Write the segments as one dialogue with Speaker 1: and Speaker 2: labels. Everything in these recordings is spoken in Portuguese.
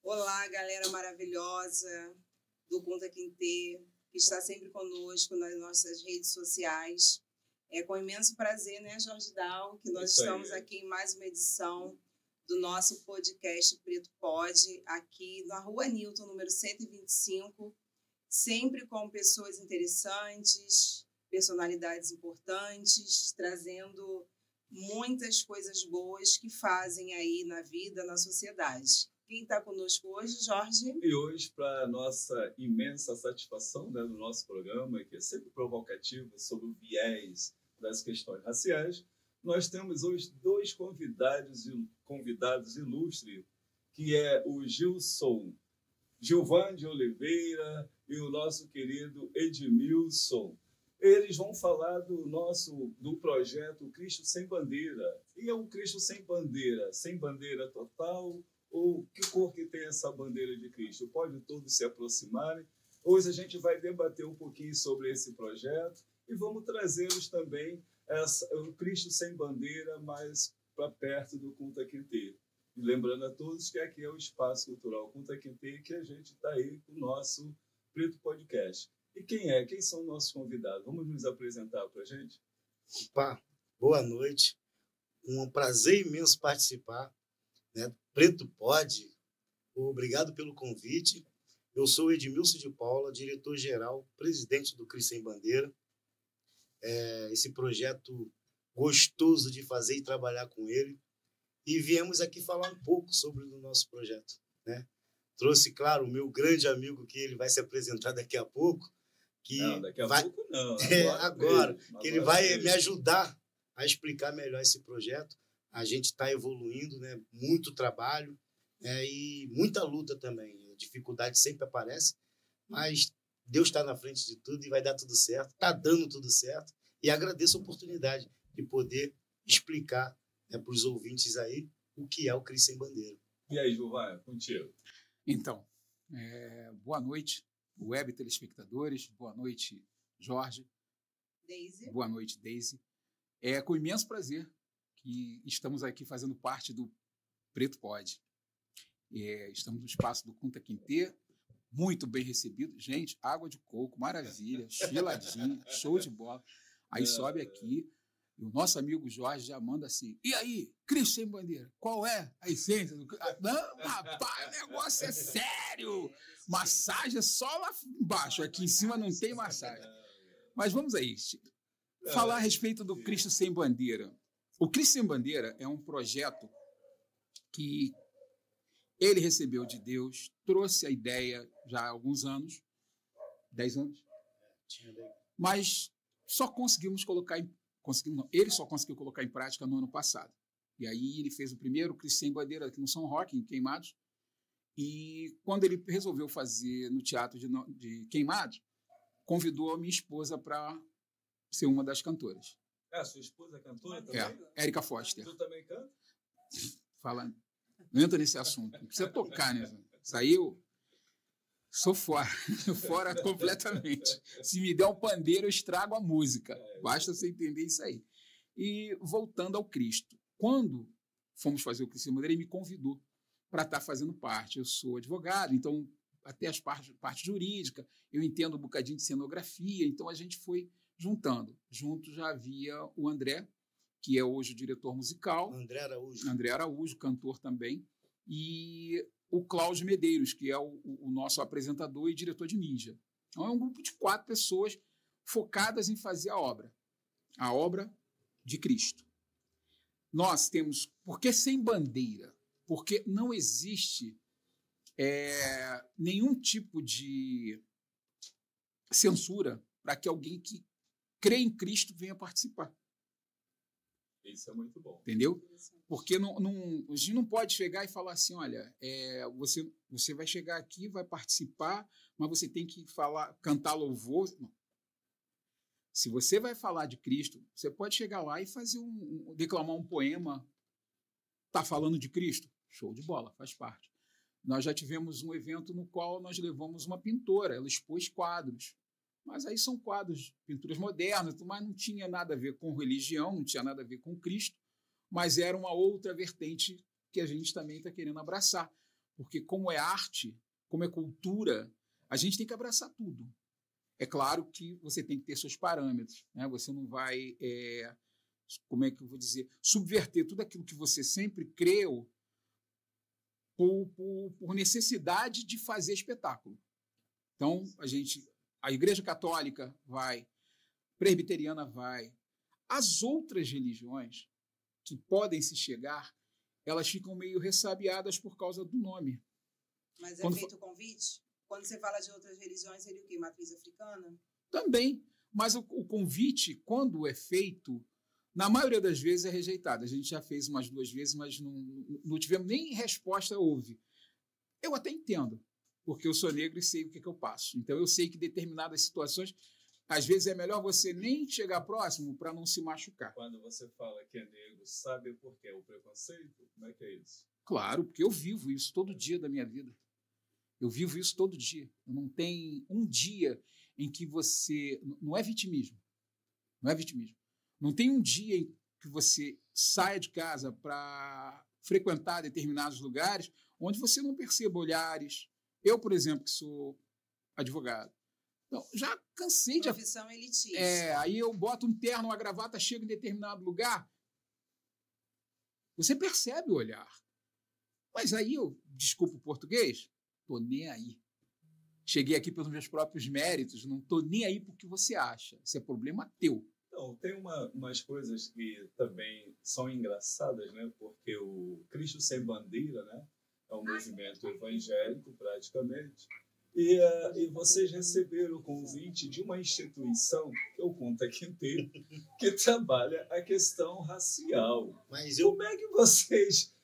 Speaker 1: Olá, galera maravilhosa do Conta Quintê, que está sempre conosco nas nossas redes sociais. É com imenso prazer, né, Jorge Dal, que nós estamos aqui em mais uma edição do nosso podcast Preto Pode, aqui na Rua Newton, número 125, sempre com pessoas interessantes, personalidades importantes, trazendo muitas coisas boas que fazem aí na vida, na sociedade. Quem está conosco hoje, Jorge?
Speaker 2: E hoje, para nossa imensa satisfação, né, no nosso programa, que é sempre provocativo, sobre o viés das questões raciais, nós temos hoje dois convidados ilustres, que é o Gilvan de Oliveira e o nosso querido Edmilson. Eles vão falar do projeto Cristo Sem Bandeira. E é um Cristo sem bandeira total, ou que cor que tem essa bandeira de Cristo? Pode todos se aproximarem. Hoje a gente vai debater um pouquinho sobre esse projeto e vamos trazê-los também o Cristo Sem Bandeira mais para perto do Conta Quintê. E lembrando a todos que aqui é o Espaço Cultural Conta Quintê, que a gente está aí com o nosso Preto Podcast. E quem são nossos convidados? Vamos nos apresentar para a gente?
Speaker 3: Opa, boa noite. Um prazer imenso participar, né? Preto Pode. Obrigado pelo convite. Eu sou Edmilson de Paula, diretor-geral, presidente do Cristo Sem Bandeira. Esse projeto gostoso de fazer e trabalhar com ele. E viemos aqui falar um pouco sobre o nosso projeto, né? Trouxe, claro, o meu grande amigo, que ele vai se apresentar daqui a pouco.
Speaker 2: Não, daqui a pouco não.
Speaker 3: Agora que ele vai me ajudar a explicar melhor esse projeto. A gente está evoluindo, né? Muito trabalho e muita luta também. A dificuldade sempre aparece, mas Deus está na frente de tudo e vai dar tudo certo. Está dando tudo certo. E agradeço a oportunidade de poder explicar, né, para os ouvintes aí o que é o Cristo Sem Bandeira.
Speaker 2: E aí, Gilvan, contigo.
Speaker 4: Então, boa noite, web telespectadores. Boa noite, Jorge.
Speaker 1: Deise.
Speaker 4: Boa noite, Deise. É com imenso prazer que estamos aqui fazendo parte do Preto Pode. Estamos no espaço do Conta Quintê, muito bem recebido. Gente, água de coco, maravilha, geladinho, show de bola. Aí sobe aqui, e o nosso amigo Jorge já manda assim: e aí, Cristo Sem Bandeira, qual é a essência do... Não, rapaz, o negócio é sério. Massagem é só lá embaixo, aqui em cima não tem massagem. Mas vamos aí, falar a respeito do Cristo Sem Bandeira. O Cristo Sem Bandeira é um projeto que ele recebeu de Deus, trouxe a ideia já há alguns anos, 10 anos, mas só conseguimos colocar ele só conseguiu colocar em prática no ano passado. E aí ele fez o primeiro Cristo Sem Bandeira aqui no São Roque, em Queimados, e quando ele resolveu fazer no Teatro de Queimados, convidou a minha esposa para ser uma das cantoras.
Speaker 2: Sua esposa é cantora também?
Speaker 4: Érica Foster.
Speaker 2: Tu também canta?
Speaker 4: Fala, não entra nesse assunto, não precisa tocar, né? Isso aí eu sou fora completamente. Se me der um pandeiro, eu estrago a música. Basta você entender isso aí. E voltando ao Cristo, quando fomos fazer o Cristo Sem Bandeira, ele me convidou para estar fazendo parte. Eu sou advogado, então até as parte jurídica, eu entendo um bocadinho de cenografia, então a gente foi juntando. Junto já havia o André, que é hoje o diretor musical. André Araújo, cantor também. E o Cláudio Medeiros, que é o nosso apresentador e diretor de mídia. Então é um grupo de 4 pessoas focadas em fazer a obra de Cristo. Nós temos... Por que sem bandeira? Porque não existe nenhum tipo de censura para que alguém que crê em Cristo venha participar.
Speaker 2: Isso é muito bom.
Speaker 4: Entendeu? Porque a gente não pode chegar e falar assim, olha, você vai chegar aqui, vai participar, mas você tem que cantar louvor. Não. Se você vai falar de Cristo, você pode chegar lá e declamar um poema. Está falando de Cristo? Show de bola, faz parte. Nós já tivemos um evento no qual nós levamos uma pintora, ela expôs quadros. Mas aí são quadros, pinturas modernas, mas não tinha nada a ver com religião, não tinha nada a ver com Cristo, mas era uma outra vertente que a gente também está querendo abraçar. porque como é arte, como é cultura, a gente tem que abraçar tudo. É claro que você tem que ter seus parâmetros, né? Você não vai, como é que eu vou dizer, subverter tudo aquilo que você sempre creu por necessidade de fazer espetáculo. Então, a Igreja Católica vai, presbiteriana vai, as outras religiões que podem se chegar, elas ficam meio ressabiadas por causa do nome.
Speaker 1: Mas é feito o convite? Quando você fala de outras religiões, seria o quê? Matriz africana?
Speaker 4: Também. Mas o convite, quando é feito, na maioria das vezes é rejeitado. A gente já fez umas 2 vezes, mas não tivemos nem resposta, houve. Eu até entendo, porque eu sou negro e sei o que eu passo. Então, eu sei que determinadas situações, às vezes é melhor você nem chegar próximo para não se machucar.
Speaker 2: Quando você fala que é negro, sabe por quê? O preconceito? Como é que é isso?
Speaker 4: Claro, porque eu vivo isso todo dia da minha vida. Eu vivo isso todo dia. Não tem um dia em que você... Não é vitimismo. Não é vitimismo. Não tem um dia em que você saia de casa para frequentar determinados lugares onde você não perceba olhares. Eu, por exemplo, que sou advogado, então, já cansei de...
Speaker 1: Profissão elitista.
Speaker 4: Aí eu boto um terno, uma gravata, chego em determinado lugar, você percebe o olhar. Mas aí eu, desculpa o português, tô nem aí. Cheguei aqui pelos meus próprios méritos, não tô nem aí por que você acha. Isso é problema teu.
Speaker 2: Então, tem umas coisas que também são engraçadas, né? Porque o Cristo Sem Bandeira, né? É um movimento evangélico, praticamente. E vocês receberam o convite de uma instituição, que é o Kunta Kinte, que trabalha a questão racial.
Speaker 3: Mas
Speaker 2: Como é que vocês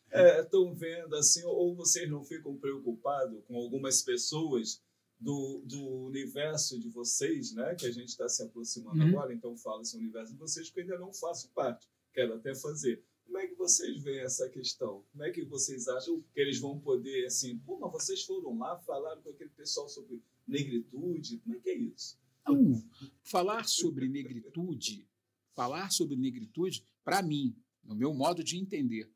Speaker 2: estão vendo, assim, ou vocês não ficam preocupados com algumas pessoas do universo de vocês, né, que a gente está se aproximando agora, então fala-se o universo de vocês, que eu ainda não faço parte, quero até fazer. Como é que vocês veem essa questão? Como é que vocês acham que eles vão poder, assim, mas vocês foram lá, falaram com aquele pessoal sobre negritude, como é que é isso?
Speaker 4: Não, falar sobre negritude, para mim, no meu modo de entender,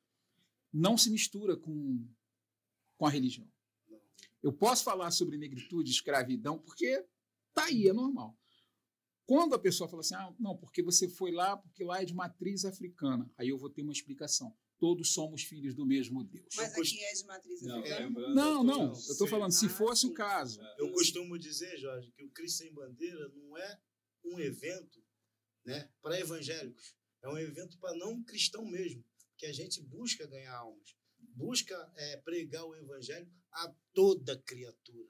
Speaker 4: não se mistura com a religião. Eu posso falar sobre negritude, escravidão, porque tá aí, é normal. Quando a pessoa fala assim, não, porque você foi lá, porque lá é de matriz africana, aí eu vou ter uma explicação. Todos somos filhos do mesmo Deus.
Speaker 1: Mas aqui é de matriz africana?
Speaker 4: Não, eu estou falando, se fosse o caso.
Speaker 3: Eu costumo dizer, Jorge, que o Cristo Sem Bandeira não é um evento, né, para evangélicos. É um evento para não cristão mesmo, que a gente busca ganhar almas. Busca pregar o evangelho a toda criatura.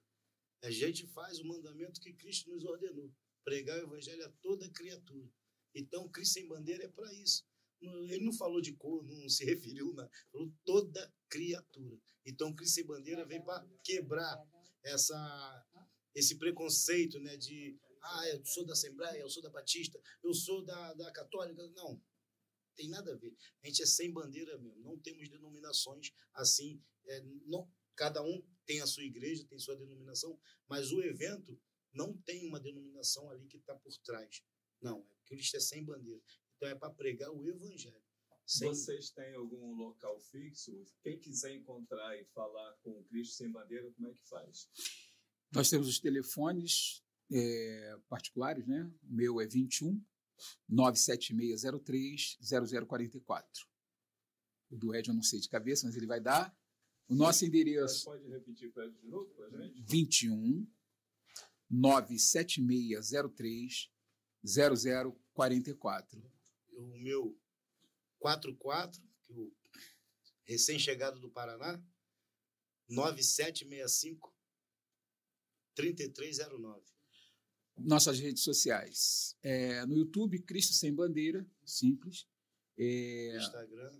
Speaker 3: A gente faz o mandamento que Cristo nos ordenou, pregar o evangelho a toda criatura. Então, Cristo Sem Bandeira é para isso. Ele não falou de cor, não se referiu, falou toda criatura. Então, Cristo Sem Bandeira vem para quebrar esse preconceito, né, de eu sou da Assembleia, eu sou da Batista, eu sou da Católica. Não. Tem nada a ver. A gente é sem bandeira mesmo. Não temos denominações assim. Cada um tem a sua igreja, tem sua denominação, mas o evento não tem uma denominação ali que está por trás. Não, Cristo é sem bandeira. Então é para pregar o evangelho.
Speaker 2: Vocês têm algum local fixo? Quem quiser encontrar e falar com o Cristo Sem Bandeira, como é que faz?
Speaker 4: Nós temos os telefones particulares, né? O meu é 21 97603-0044. O do Ed eu não sei de cabeça, mas ele vai dar. O nosso endereço...
Speaker 2: Você pode repetir para de novo para a gente?
Speaker 4: 21 97603-0044.
Speaker 3: O meu 44, que o recém-chegado do Paraná, 9765-3309.
Speaker 4: Nossas redes sociais. No YouTube, Cristo Sem Bandeira, simples.
Speaker 3: Instagram,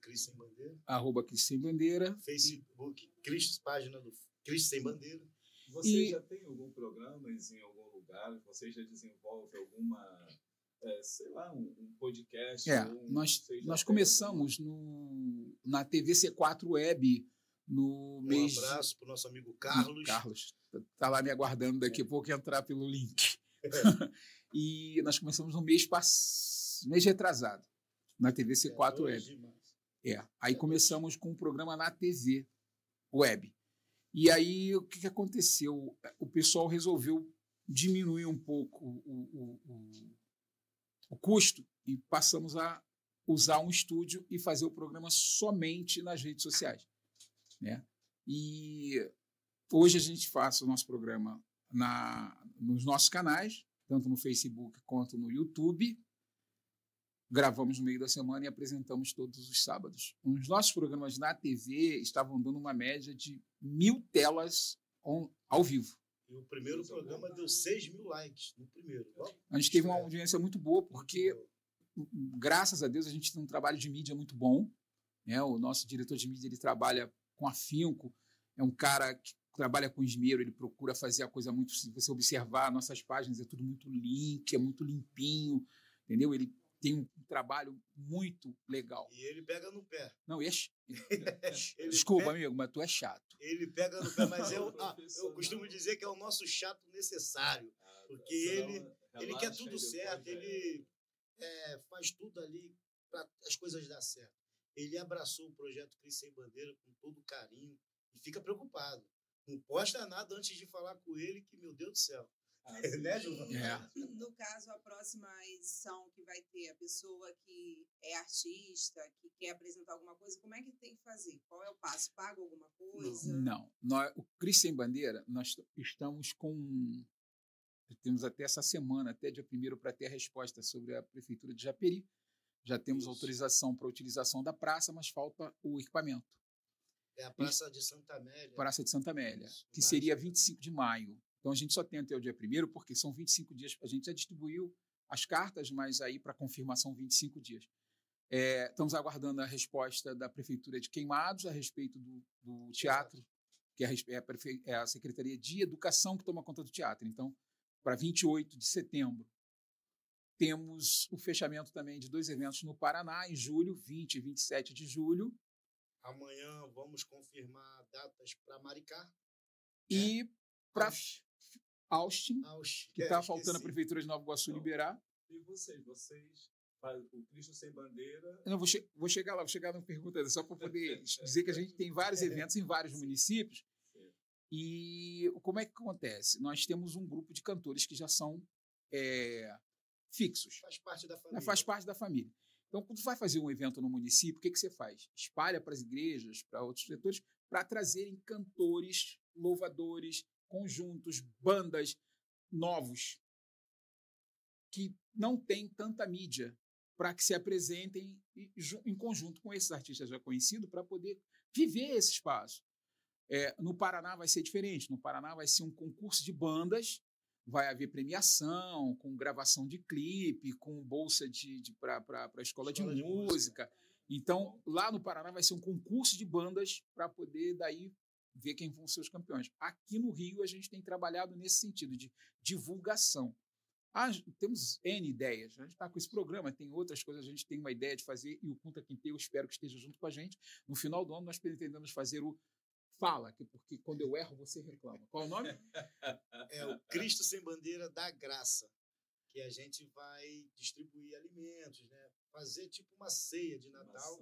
Speaker 3: @Cristo Sem Bandeira.
Speaker 4: @Cristo Sem Bandeira.
Speaker 3: Facebook, página do Cristo Sem Bandeira.
Speaker 2: Você já tem algum programa em algum lugar? Você já desenvolve alguma, sei lá, um podcast?
Speaker 4: Nós começamos na TV C4 Web no mês...
Speaker 3: Um abraço para o nosso amigo Carlos.
Speaker 4: Carlos está lá me aguardando daqui a pouco entrar pelo link. E nós começamos no mês retrasado, na TV C4 Web. Aí começamos com um programa na TV Web. E aí, o que aconteceu? O pessoal resolveu diminuir um pouco o custo e passamos a usar um estúdio e fazer o programa somente nas redes sociais, né? E hoje a gente faz o nosso programa nos nossos canais, tanto no Facebook quanto no YouTube. Gravamos no meio da semana e apresentamos todos os sábados. Os nossos programas na TV estavam dando uma média de 1.000 telas ao vivo.
Speaker 3: E o primeiro programa deu 6.000 likes no primeiro.
Speaker 4: A gente teve uma audiência muito boa, porque, graças a Deus, a gente tem um trabalho de mídia muito bom, né? O nosso diretor de mídia, ele trabalha com afinco, é um cara que trabalha com esmero, ele procura fazer a coisa muito... Se você observar, nossas páginas é tudo muito link, é muito limpinho, entendeu? Ele tem um trabalho muito legal.
Speaker 3: E ele pega no pé.
Speaker 4: Não, desculpa, amigo, mas tu é chato.
Speaker 3: Ele pega no pé, mas eu costumo dizer que é o nosso chato necessário, porque ele quer tudo certo, ele faz tudo ali para as coisas dar certo. Ele abraçou o projeto Cristo Sem Bandeira com todo carinho e fica preocupado. Não posta nada antes de falar com ele, que, meu Deus do céu. Né, Gilvan?
Speaker 1: No caso, a próxima edição que vai ter a pessoa que é artista, que quer apresentar alguma coisa, como é que tem que fazer? Qual é o passo? Paga alguma coisa?
Speaker 4: Não. O Cristo Sem Bandeira, nós estamos com... Temos até essa semana, até dia 1º, para ter a resposta sobre a Prefeitura de Japeri. Já temos autorização para a utilização da praça, mas falta o equipamento.
Speaker 3: É a Praça de Santa Amélia.
Speaker 4: Praça de Santa Amélia, que seria 25 de maio. Então, a gente só tem até o dia 1º, porque são 25 dias. A gente já distribuiu as cartas, mas aí para confirmação 25 dias. Estamos aguardando a resposta da Prefeitura de Queimados a respeito do teatro, que é a Secretaria de Educação que toma conta do teatro. Então, para 28 de setembro, temos o fechamento também de 2 eventos no Paraná, em julho, 20 e 27 de julho.
Speaker 3: Amanhã vamos confirmar datas para Maricá.
Speaker 4: E para Austin, que está faltando a Prefeitura de Nova Iguaçu liberar.
Speaker 2: E vocês fazem o Cristo Sem Bandeira?
Speaker 4: Eu vou chegar lá, vou chegar na pergunta, só para poder dizer que a gente tem vários eventos em vários municípios. E como é que acontece? Nós temos um grupo de cantores que já são fixos.
Speaker 3: Faz parte da família.
Speaker 4: Faz parte da família. Então, quando você vai fazer um evento no município, o que você faz? Espalha para as igrejas, para outros setores, para trazerem cantores, louvadores, conjuntos, bandas novos, que não têm tanta mídia, para que se apresentem em conjunto com esses artistas já conhecidos, para poder viver esse espaço. No Paraná vai ser diferente. No Paraná vai ser um concurso de bandas, vai haver premiação, com gravação de clipe, com bolsa para a escola de música. Então, lá no Paraná vai ser um concurso de bandas para poder, daí, ver quem vão ser os campeões. Aqui no Rio, a gente tem trabalhado nesse sentido de divulgação. Temos N ideias. A gente está com esse programa, tem outras coisas, a gente tem uma ideia de fazer, e o Kunta Kinte, eu espero que esteja junto com a gente. No final do ano, nós pretendemos fazer o Fala, porque quando eu erro, você reclama. Qual é o nome?
Speaker 3: É o Cristo Sem Bandeira da Graça, que a gente vai distribuir alimentos, né? Fazer tipo uma ceia de Natal.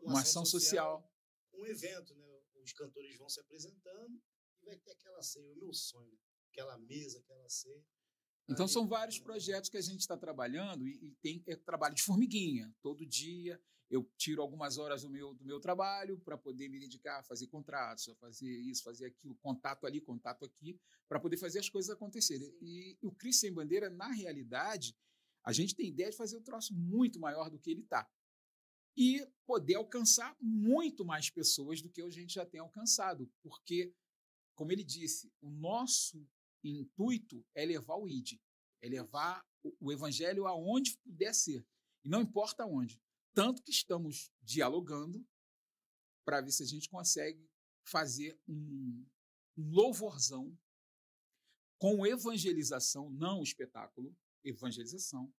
Speaker 4: Uma ação social.
Speaker 3: Um evento, né? Os cantores vão se apresentando e vai ter aquela ceia, o meu sonho, né? Aquela mesa, aquela ceia.
Speaker 4: Então, são vários projetos que a gente está trabalhando e tem trabalho de formiguinha. Todo dia eu tiro algumas horas do meu trabalho para poder me dedicar a fazer contratos, a fazer isso, fazer aquilo, contato ali, contato aqui, para poder fazer as coisas acontecerem. E o Cristo Sem Bandeira, na realidade, a gente tem ideia de fazer um troço muito maior do que ele está. E poder alcançar muito mais pessoas do que a gente já tem alcançado. Porque, como ele disse, o nosso intuito é levar o ID, é levar o evangelho aonde puder ser, e não importa onde. Tanto que estamos dialogando para ver se a gente consegue fazer um louvorzão com evangelização, não espetáculo, evangelização,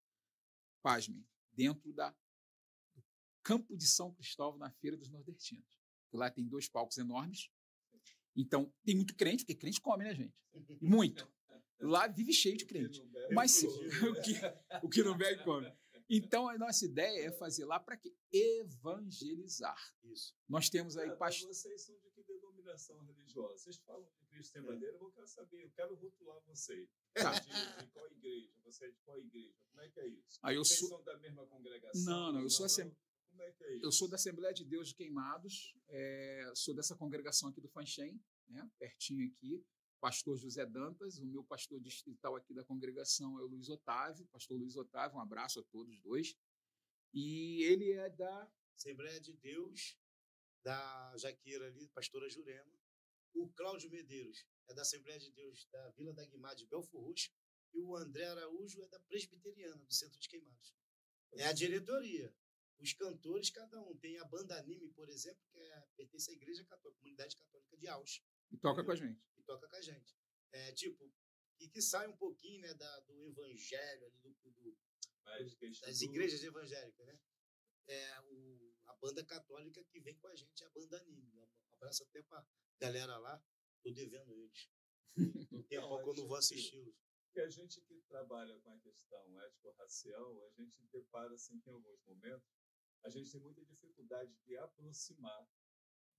Speaker 4: pasmem, dentro do Campo de São Cristóvão, na Feira dos Nordestinos. Lá tem 2 palcos enormes. Então, tem muito crente, porque crente come, né, gente? E muito. Lá vive cheio de crente. Mas o que não bebe, come. Então, a nossa ideia é fazer lá para quê? Evangelizar.
Speaker 3: Isso.
Speaker 4: Nós temos aí...
Speaker 2: Vocês são de que denominação? denominação religiosa. Vocês falam de Cristo sem bandeira, eu quero saber, eu quero rotular vocês.
Speaker 4: Tá.
Speaker 2: De qual igreja? Você é de qual igreja? Como é que é isso?
Speaker 4: Aí
Speaker 2: Vocês são da mesma congregação?
Speaker 4: Não, eu sou
Speaker 2: Como é que é isso?
Speaker 4: Eu sou da Assembleia de Deus de Queimados, sou dessa congregação aqui do Fanchen, né, pertinho aqui, pastor José Dantas, o meu pastor distrital aqui da congregação é o Luiz Otávio, pastor Luiz Otávio, um abraço a todos dois, e ele é da
Speaker 3: Assembleia de Deus, da Jaqueira ali, pastora Jurema. O Cláudio Medeiros é da Assembleia de Deus da Vila da Guimá de Belfor Roxo, e o André Araújo é da Presbiteriana, do Centro de Queimados. É a diretoria. Os cantores, cada um. Tem a banda Anime, por exemplo, que pertence à Igreja Católica, Comunidade Católica de Aus.
Speaker 4: E toca com a gente.
Speaker 3: E toca com a gente. E que sai um pouquinho, né, do evangelho, ali das igrejas evangélicas, né? A banda católica que vem com a gente é a banda Anime. Um abraço até para a galera lá. Estou devendo eles. No tempo que eu não vou assisti-los.
Speaker 2: Porque a gente que trabalha com a questão ético-racial, a gente depara, assim, que em alguns momentos, a gente tem muita dificuldade de aproximar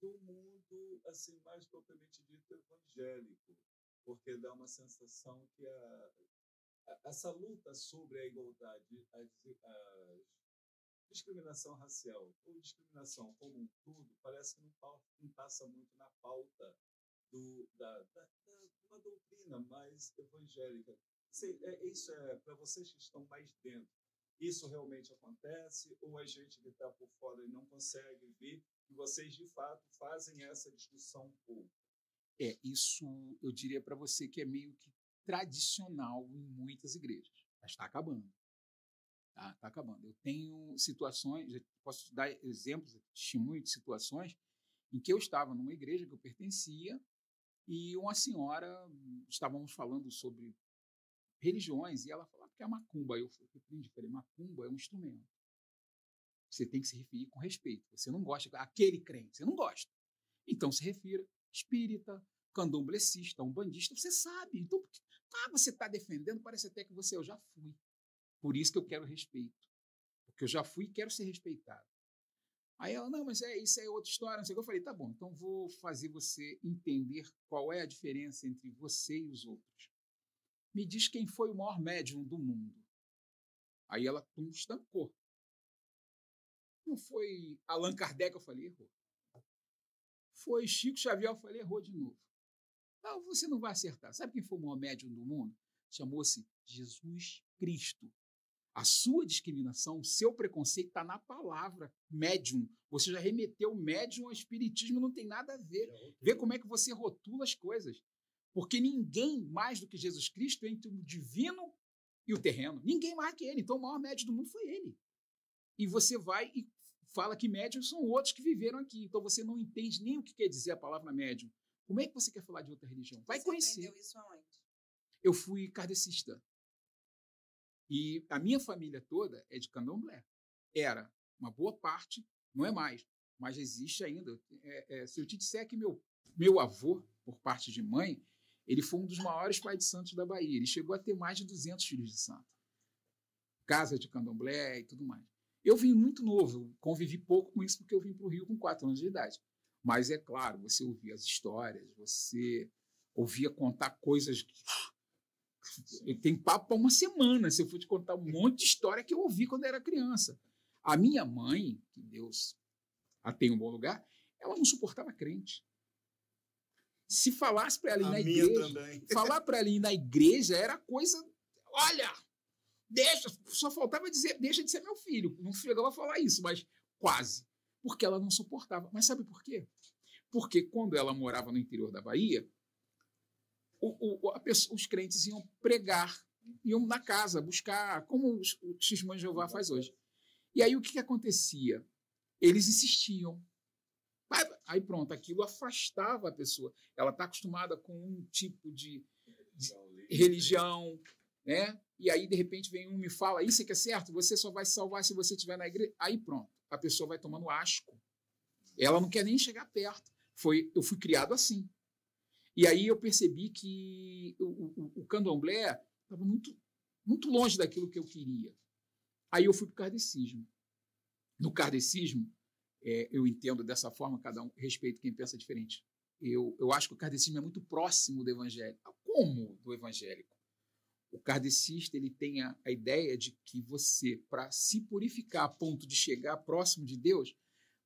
Speaker 2: do mundo, assim, mais propriamente dito evangélico, porque dá uma sensação que essa luta sobre a igualdade, a discriminação racial ou discriminação como um todo, parece que não passa muito na pauta uma doutrina mais evangélica. Isso é para vocês que estão mais dentro. Isso realmente acontece ou a gente que está por fora e não consegue ver que vocês de fato fazem essa discussão um pouco?
Speaker 4: Isso eu diria para você que é meio que tradicional em muitas igrejas, mas está acabando. Tá acabando. Eu tenho situações, eu posso dar exemplos, testemunho de situações em que eu estava numa igreja que eu pertencia e uma senhora, estávamos falando sobre religiões, e ela falava que é macumba. Eu falei, macumba é um instrumento. Você tem que se referir com respeito. Você não gosta, aquele crente, você não gosta. Então se refira espírita, candomblecista, umbandista, você sabe. Então, você está defendendo, parece até que eu já fui. Por isso que eu quero respeito. Porque eu já fui e quero ser respeitado. Aí ela, não, mas isso é outra história, não sei o que. Eu falei, tá bom, então vou fazer você entender qual é a diferença entre você e os outros. Me diz quem foi o maior médium do mundo. Aí ela estancou. Não foi Allan Kardec? Eu falei, errou. Foi Chico Xavier? Eu falei, errou de novo. Não, você não vai acertar. Sabe quem foi o maior médium do mundo? Chamou-se Jesus Cristo. A sua discriminação, o seu preconceito está na palavra médium. Você já remeteu médium ao espiritismo, não tem nada a ver. Vê como é que você rotula as coisas. Porque ninguém mais do que Jesus Cristo é entre o divino e o terreno. Ninguém mais que ele. Então o maior médium do mundo foi ele. E você vai e fala que médiums são outros que viveram aqui. Então você não entende nem o que quer dizer a palavra médium. Como é que você quer falar de outra religião? Vai conhecer.
Speaker 1: Você aprendeu isso aonde?
Speaker 4: Eu fui kardecista. E a minha família toda é de candomblé. Era uma boa parte, não é mais, mas existe ainda. Se eu te disser que meu avô, por parte de mãe, ele foi um dos maiores pais de santos da Bahia. Ele chegou a ter mais de 200 filhos de santo. Casa de candomblé e tudo mais. Eu vim muito novo, convivi pouco com isso porque eu vim para o Rio com 4 anos de idade. Mas é claro, você ouvia as histórias, você ouvia contar coisas... Tem papo para uma semana se eu for te contar um monte de história que eu ouvi quando era criança. A minha mãe, que Deus a tem um bom lugar, ela não suportava crente. Se falasse para ela ir na igreja, falar para ela ir na igreja era coisa, olha, só faltava dizer, deixa de ser meu filho. Não chegava a falar isso, mas quase. Porque ela não suportava. Mas sabe por quê? Porque quando ela morava no interior da Bahia, os crentes iam pregar, iam na casa buscar, como o Testemunho de Jeová faz hoje. E aí o que acontecia? Eles insistiam. Aí pronto, aquilo afastava a pessoa. Ela está acostumada com um tipo de religião, né? E aí, de repente, vem um e me fala, isso é que é certo, você só vai se salvar se você estiver na igreja. Aí pronto, a pessoa vai tomando asco. Ela não quer nem chegar perto. Eu fui criado assim. E aí eu percebi que o candomblé estava muito, muito longe daquilo que eu queria. Aí eu fui para o kardecismo. No kardecismo, eu entendo dessa forma, cada um respeita quem pensa diferente eu acho que o kardecismo é muito próximo do evangélico. Como do evangélico? O kardecista ele tem a ideia de que você, para se purificar a ponto de chegar próximo de Deus,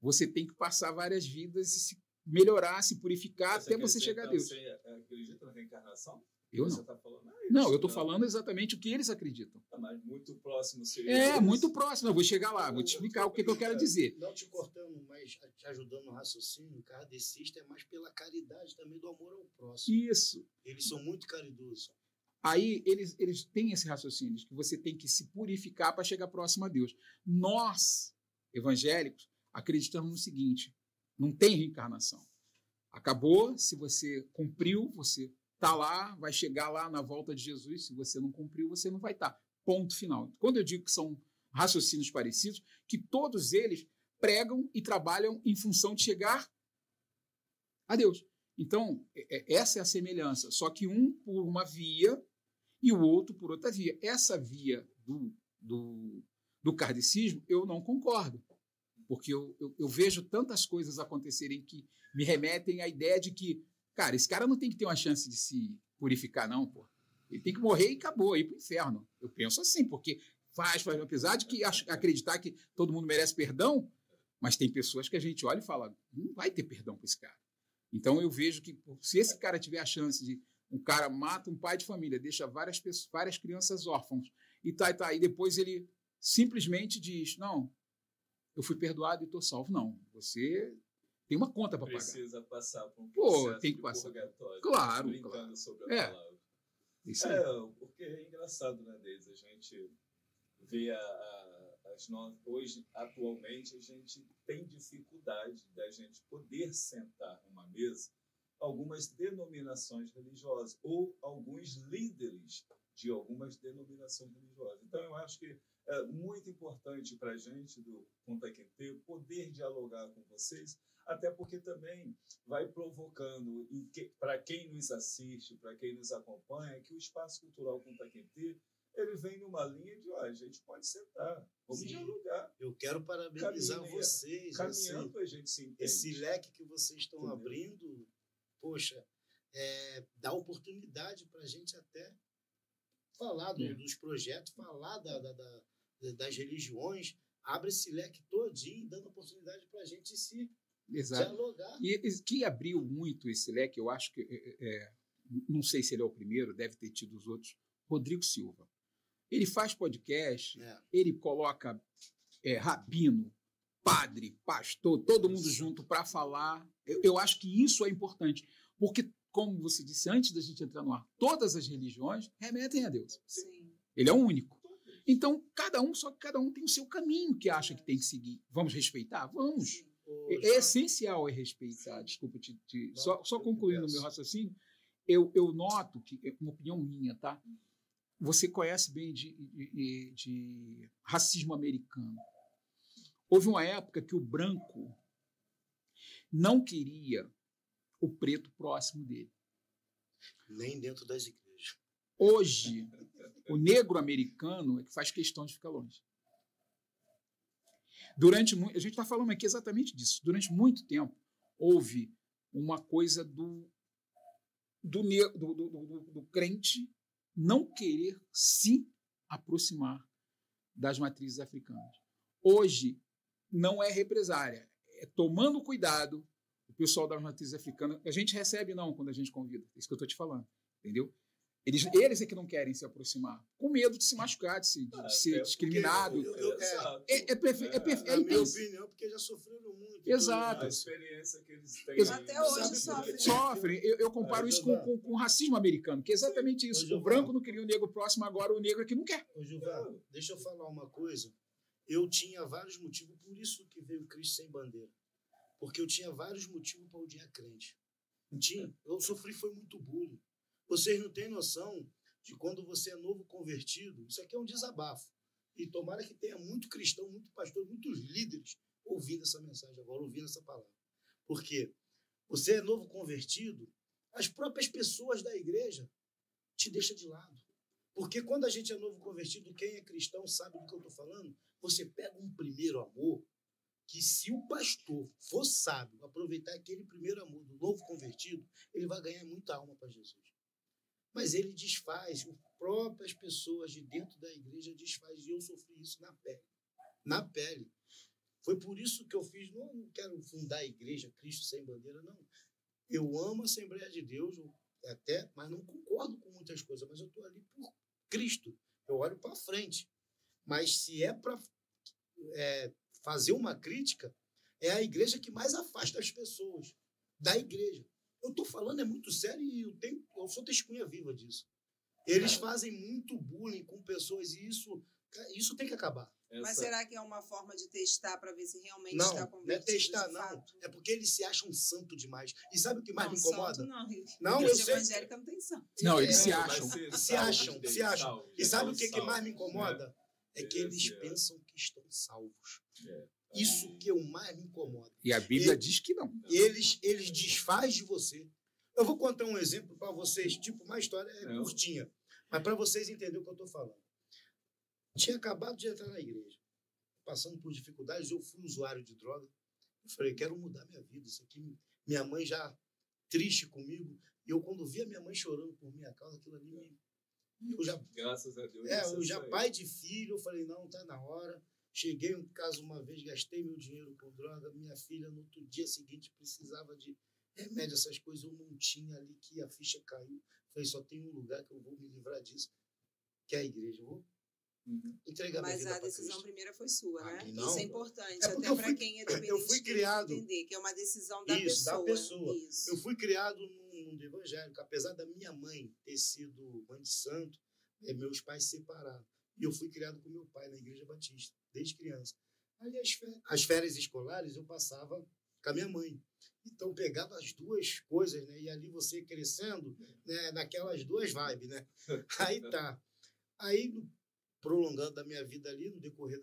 Speaker 4: você tem que passar várias vidas e se melhorar, se purificar até você chegar a Deus.
Speaker 2: Você acredita na reencarnação?
Speaker 4: Eu não.
Speaker 2: Você tá falando,
Speaker 4: Não, eu estou falando exatamente o que eles acreditam.
Speaker 2: Mas muito próximo seria.
Speaker 4: Muito próximo. Eu vou chegar lá, vou te explicar o que eu quero dizer.
Speaker 3: Não te cortando, mas te ajudando no raciocínio, o kardecista é mais pela caridade também do amor ao próximo.
Speaker 4: Isso.
Speaker 3: Eles são muito caridosos.
Speaker 4: Aí eles têm esse raciocínio de que você tem que se purificar para chegar próximo a Deus. Nós, evangélicos, acreditamos no seguinte: não tem reencarnação. Acabou, se você cumpriu, você está lá, vai chegar lá na volta de Jesus. Se você não cumpriu, você não vai estar. Ponto final. Quando eu digo que são raciocínios parecidos, que todos eles pregam e trabalham em função de chegar a Deus. Então, essa é a semelhança. Só que um por uma via e o outro por outra via. Essa via do kardecismo, eu não concordo. Porque eu vejo tantas coisas acontecerem que me remetem à ideia de que, cara, esse cara não tem que ter uma chance de se purificar, não, pô. Ele tem que morrer e acabou, ir para o inferno. Eu penso assim, porque faz, apesar de que acreditar que todo mundo merece perdão, mas tem pessoas que a gente olha e fala, não vai ter perdão para esse cara. Então eu vejo que se esse cara tiver a chance de um cara mata um pai de família, deixa várias crianças órfãos e e depois ele simplesmente diz, não, eu fui perdoado e estou salvo. Não, você tem uma conta para pagar.
Speaker 2: Precisa passar por um processo
Speaker 4: tem que passar.
Speaker 2: purgatório.
Speaker 4: Claro,
Speaker 2: brincando
Speaker 4: claro.
Speaker 2: sobre a palavra.
Speaker 4: Isso aí.
Speaker 2: Porque é engraçado, né, Deise? A gente vê hoje, atualmente, a gente tem dificuldade da gente poder sentar numa mesa algumas denominações religiosas ou alguns líderes de algumas denominações religiosas. Então, eu acho que é muito importante para a gente do Kunta Kinte poder dialogar com vocês, até porque também vai provocando, para quem nos assiste, para quem nos acompanha, que o Espaço Cultural Kunta Kinte ele vem numa linha de, a gente pode sentar, vamos dialogar.
Speaker 3: Eu quero parabenizar vocês.
Speaker 2: Caminhando, a gente se entende.
Speaker 3: Esse leque que vocês estão abrindo, poxa, dá oportunidade para a gente até falar dos projetos, falar das religiões, abre esse leque todinho, dando oportunidade para a gente se dialogar.
Speaker 4: E que abriu muito esse leque, eu acho que, não sei se ele é o primeiro, deve ter tido os outros, Rodrigo Silva. Ele faz podcast, ele coloca rabino, padre, pastor, todo mundo junto para falar. Eu acho que isso é importante, porque, como você disse antes da gente entrar no ar, todas as religiões remetem a Deus.
Speaker 1: Sim.
Speaker 4: Ele é o único. Então, cada um tem o seu caminho que acha que tem que seguir. Vamos respeitar? Vamos. É essencial respeitar. Desculpa, só concluindo o meu raciocínio, eu noto que, uma opinião minha, tá? Você conhece bem de racismo americano. Houve uma época que o branco não queria o preto próximo dele.
Speaker 3: Nem dentro das igrejas.
Speaker 4: Hoje, o negro americano é que faz questão de ficar longe. A gente está falando aqui exatamente disso. Durante muito tempo, houve uma coisa do crente não querer se aproximar das matrizes africanas. Hoje, não é represária. É tomando cuidado, o pessoal das matrizes africanas... A gente recebe não quando a gente convida. É isso que eu estou te falando. Entendeu? Eles é que não querem se aproximar, com medo de se machucar, de ser discriminado.
Speaker 3: É minha opinião, porque já sofreram muito.
Speaker 4: Exato.
Speaker 2: A experiência que eles têm.
Speaker 1: Até hoje
Speaker 4: sofrem. Eu comparo isso com o racismo americano, que é exatamente isso. O branco não queria o negro próximo, agora o negro é que não quer.
Speaker 3: Ô, Gilvan, deixa eu falar uma coisa. Eu tinha vários motivos, por isso que veio Cristo Sem Bandeira. Porque eu tinha vários motivos para odiar crente. Eu sofri, foi muito bullying. Vocês não têm noção de quando você é novo convertido. Isso aqui é um desabafo. E tomara que tenha muito cristão, muito pastor, muitos líderes ouvindo essa mensagem agora, ouvindo essa palavra. Porque você é novo convertido, as próprias pessoas da igreja te deixam de lado. Porque quando a gente é novo convertido, quem é cristão sabe do que eu estou falando. Você pega um primeiro amor que, se o pastor for sábio, aproveitar aquele primeiro amor do novo convertido, ele vai ganhar muita alma para Jesus. Mas ele desfaz, próprias pessoas de dentro da igreja desfaz, e eu sofri isso na pele. Na pele. Foi por isso que eu fiz, não quero fundar a igreja Cristo Sem Bandeira, não. Eu amo a Assembleia de Deus, até, mas não concordo com muitas coisas, mas eu estou ali por Cristo. Eu olho para frente. Mas se é para fazer uma crítica, é a igreja que mais afasta as pessoas da igreja. Eu estou falando, é muito sério, e eu sou testemunha viva disso. Eles fazem muito bullying com pessoas, e isso tem que acabar.
Speaker 1: Mas será que é uma forma de testar para ver se realmente está convertido?
Speaker 3: Não é testar, não.
Speaker 1: Fato?
Speaker 3: É porque eles se acham santo demais. E sabe o que mais me incomoda?
Speaker 1: Santo, não.
Speaker 3: Não,
Speaker 1: eu sei.
Speaker 3: evangélica
Speaker 1: não tem santo.
Speaker 4: Não, eles se acham.
Speaker 3: Se acham. E sabe o que mais me incomoda? É que eles pensam que estão salvos. Isso que mais me incomoda.
Speaker 4: E a Bíblia diz que não.
Speaker 3: Eles desfazem de você. Eu vou contar um exemplo para vocês, tipo, uma história curtinha, mas para vocês entenderem o que eu estou falando. Tinha acabado de entrar na igreja, passando por dificuldades, eu fui usuário de droga. Eu falei, quero mudar minha vida, isso aqui, minha mãe já triste comigo, e eu quando via minha mãe chorando por minha causa, aquilo ali,
Speaker 2: graças a Deus.
Speaker 3: Eu já pai de filho, eu falei, não, tá na hora. Cheguei em casa uma vez, gastei meu dinheiro com droga, minha filha no outro dia seguinte precisava de remédio, essas coisas eu não tinha ali, que a ficha caiu. Falei, só tem um lugar que eu vou me livrar disso, que é a igreja. Eu vou entregar minha vida.
Speaker 1: Mas a decisão primeira foi sua, né?
Speaker 3: Não.
Speaker 1: Isso é importante,
Speaker 3: Porque
Speaker 1: até para quem é dependente,
Speaker 3: eu fui criado,
Speaker 1: entender que é uma decisão da pessoa. Isso.
Speaker 3: Eu fui criado num mundo evangélico, apesar da minha mãe ter sido mãe de santo, meus pais se separaram. E eu fui criado com meu pai na Igreja Batista, desde criança. Ali as férias escolares eu passava com a minha mãe. Então pegava as duas coisas, né? E ali você crescendo, né? Naquelas duas vibes, né? Aí tá. Aí, prolongando da minha vida ali, no decorrer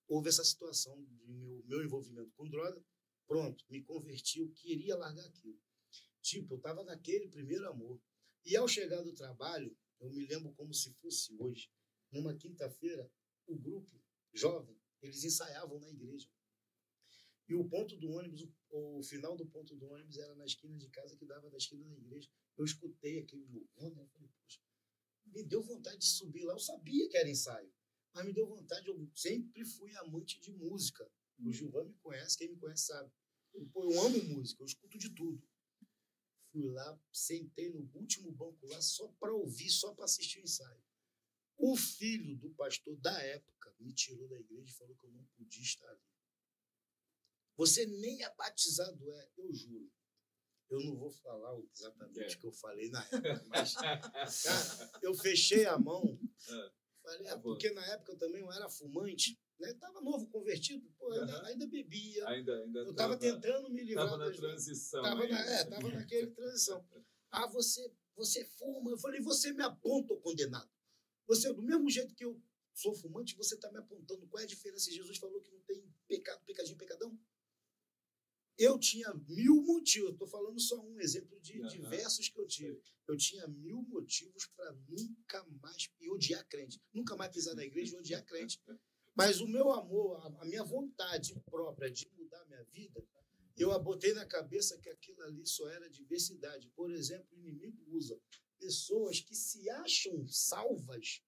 Speaker 3: houve essa situação de meu envolvimento com droga. Pronto, me converti, eu queria largar aquilo. Tipo, eu estava naquele primeiro amor. E ao chegar do trabalho, eu me lembro como se fosse hoje, numa quinta-feira, o grupo jovem, eles ensaiavam na igreja. E o ponto do ônibus, o final do ponto do ônibus era na esquina de casa, que dava da esquina da igreja. Eu escutei aquele louvor, né? Eu falei, poxa, me deu vontade de subir lá. Eu sabia que era ensaio, mas me deu vontade. Eu sempre fui amante de música. O Gilvan me conhece, quem me conhece sabe. Eu amo música, eu escuto de tudo. Fui lá, sentei no último banco lá só para ouvir, só para assistir o ensaio. O filho do pastor da época me tirou da igreja e falou que eu não podia estar ali. Você nem é batizado, eu juro. Eu não vou falar exatamente o que eu falei na época, mas, cara, eu fechei a mão. Falei, porque na época eu também não era fumante, né? Estava novo, convertido, pô, ainda bebia. Eu estava tentando me livrar.
Speaker 2: Estava na transição.
Speaker 3: Estava naquele transição. Ah, você fuma. Eu falei, você me aponta, condenado. Você, do mesmo jeito que eu sou fumante, você está me apontando. Qual é a diferença? Jesus falou que não tem pecado, pecadinho, pecadão. Eu tinha 1000 motivos. Estou falando só um exemplo de diversos que eu tive. Eu tinha 1000 motivos para nunca mais odiar crente. Nunca mais pisar na igreja e odiar crente. Mas o meu amor, a minha vontade própria de mudar a minha vida, eu botei na cabeça que aquilo ali só era diversidade. Por exemplo, o inimigo usa pessoas que se acham salvas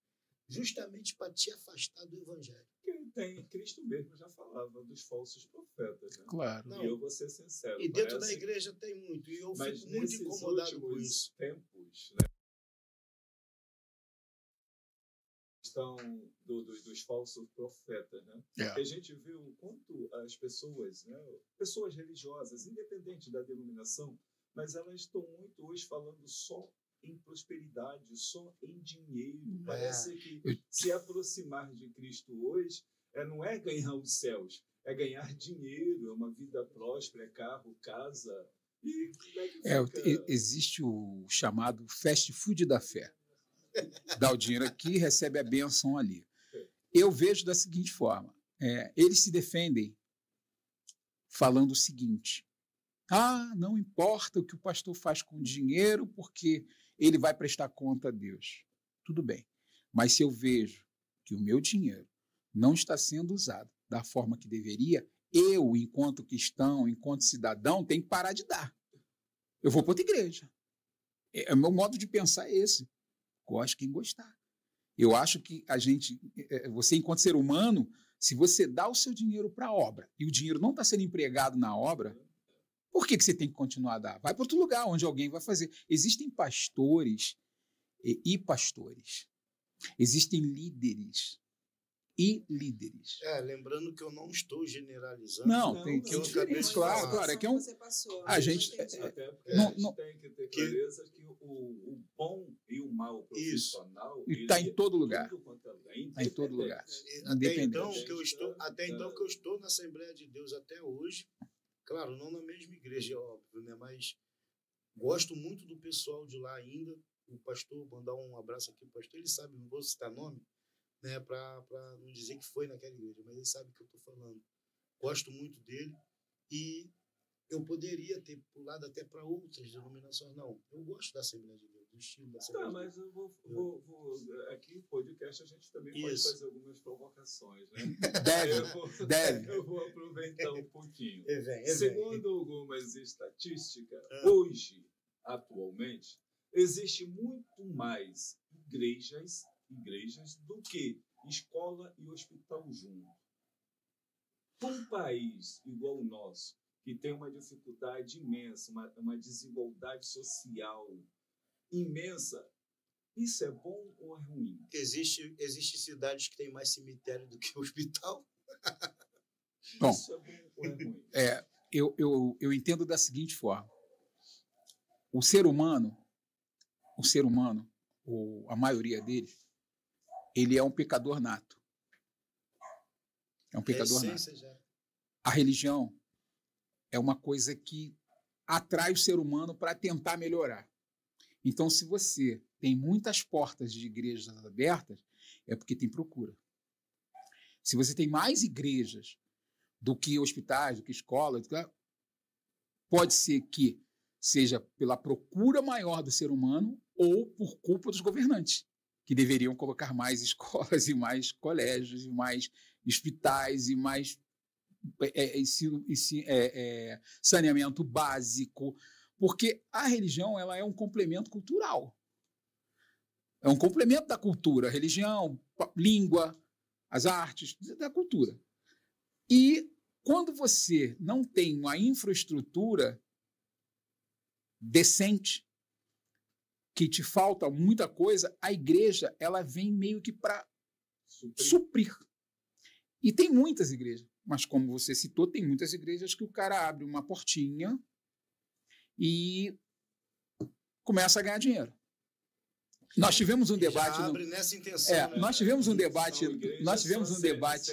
Speaker 3: justamente para te afastar do evangelho.
Speaker 2: Cristo mesmo já falava dos falsos profetas. Né?
Speaker 4: Claro.
Speaker 2: E eu vou ser sincero.
Speaker 3: E dentro da igreja tem muito. E eu fico muito incomodado com isso.
Speaker 2: Tempos, né? Questão dos falsos profetas, né? A gente viu o quanto as pessoas, né? Pessoas religiosas, independente da denominação, mas elas estão muito hoje falando só em prosperidade, só em dinheiro. Parece que se aproximar de Cristo hoje não é ganhar os céus, é ganhar dinheiro, é uma vida próspera, é carro, casa. E
Speaker 4: existe o chamado fast food da fé. Dá o dinheiro aqui, recebe a bênção ali. Eu vejo da seguinte forma, eles se defendem falando o seguinte, não importa o que o pastor faz com o dinheiro, porque ele vai prestar conta a Deus. Tudo bem, mas se eu vejo que o meu dinheiro não está sendo usado da forma que deveria, eu, enquanto cristão, enquanto cidadão, tenho que parar de dar. eu vou para outra igreja. O meu modo de pensar é esse. Goste quem gostar. Eu acho que você, enquanto ser humano, se você dá o seu dinheiro para a obra e o dinheiro não está sendo empregado na obra, por que você tem que continuar a dar? Vai para outro lugar onde alguém vai fazer. Existem pastores e pastores. Existem líderes e líderes.
Speaker 3: Lembrando que eu não estou generalizando.
Speaker 4: Não, tem que diferença, claro. É que a gente
Speaker 2: até porque a gente tem que ter clareza que o bom e o mal profissional
Speaker 4: está em todo lugar.
Speaker 2: Está
Speaker 4: em todo lugar.
Speaker 3: Até então que eu estou na Assembleia de Deus até hoje, claro, não na mesma igreja, óbvio, né? Mas gosto muito do pessoal de lá ainda. O pastor, mandar um abraço aqui, o pastor, ele sabe, não vou citar nome, né, para não dizer que foi naquela igreja, mas ele sabe o que eu estou falando. Gosto muito dele e eu poderia ter pulado até para outras denominações. Não, eu gosto da Assembleia de Deus, do estilo da Assembleia de Deus.
Speaker 2: Mas eu vou aqui no podcast a gente também pode fazer algumas provocações, né?
Speaker 4: Deve.
Speaker 2: Eu vou aproveitar um pouquinho.
Speaker 3: Vem.
Speaker 2: Segundo algumas estatísticas, hoje, atualmente, existe muito mais igrejas do que escola e hospital junto. Um país igual o nosso, que tem uma dificuldade imensa, uma desigualdade social imensa, isso é bom ou é ruim?
Speaker 3: Existe cidades que têm mais cemitério do que hospital?
Speaker 4: Bom,
Speaker 2: isso é bom ou é ruim?
Speaker 4: Eu entendo da seguinte forma. O ser humano, ou a maioria deles, ele é um pecador nato. É um pecador nato.
Speaker 3: Já.
Speaker 4: A religião é uma coisa que atrai o ser humano para tentar melhorar. Então, se você tem muitas portas de igrejas abertas, é porque tem procura. Se você tem mais igrejas do que hospitais, do que escolas, pode ser que seja pela procura maior do ser humano ou por culpa dos governantes, que deveriam colocar mais escolas e mais colégios e mais hospitais e mais saneamento básico, porque a religião ela é um complemento cultural. É um complemento da cultura, a religião, língua, as artes, da cultura. E quando você não tem uma infraestrutura decente, que te falta muita coisa, a igreja ela vem meio que para suprir. E tem muitas igrejas, mas como você citou, tem muitas igrejas que o cara abre uma portinha e começa a ganhar dinheiro. Nós tivemos um debate.
Speaker 3: Já abre nessa intenção.
Speaker 4: Né? Nós tivemos um debate. Nós tivemos um debate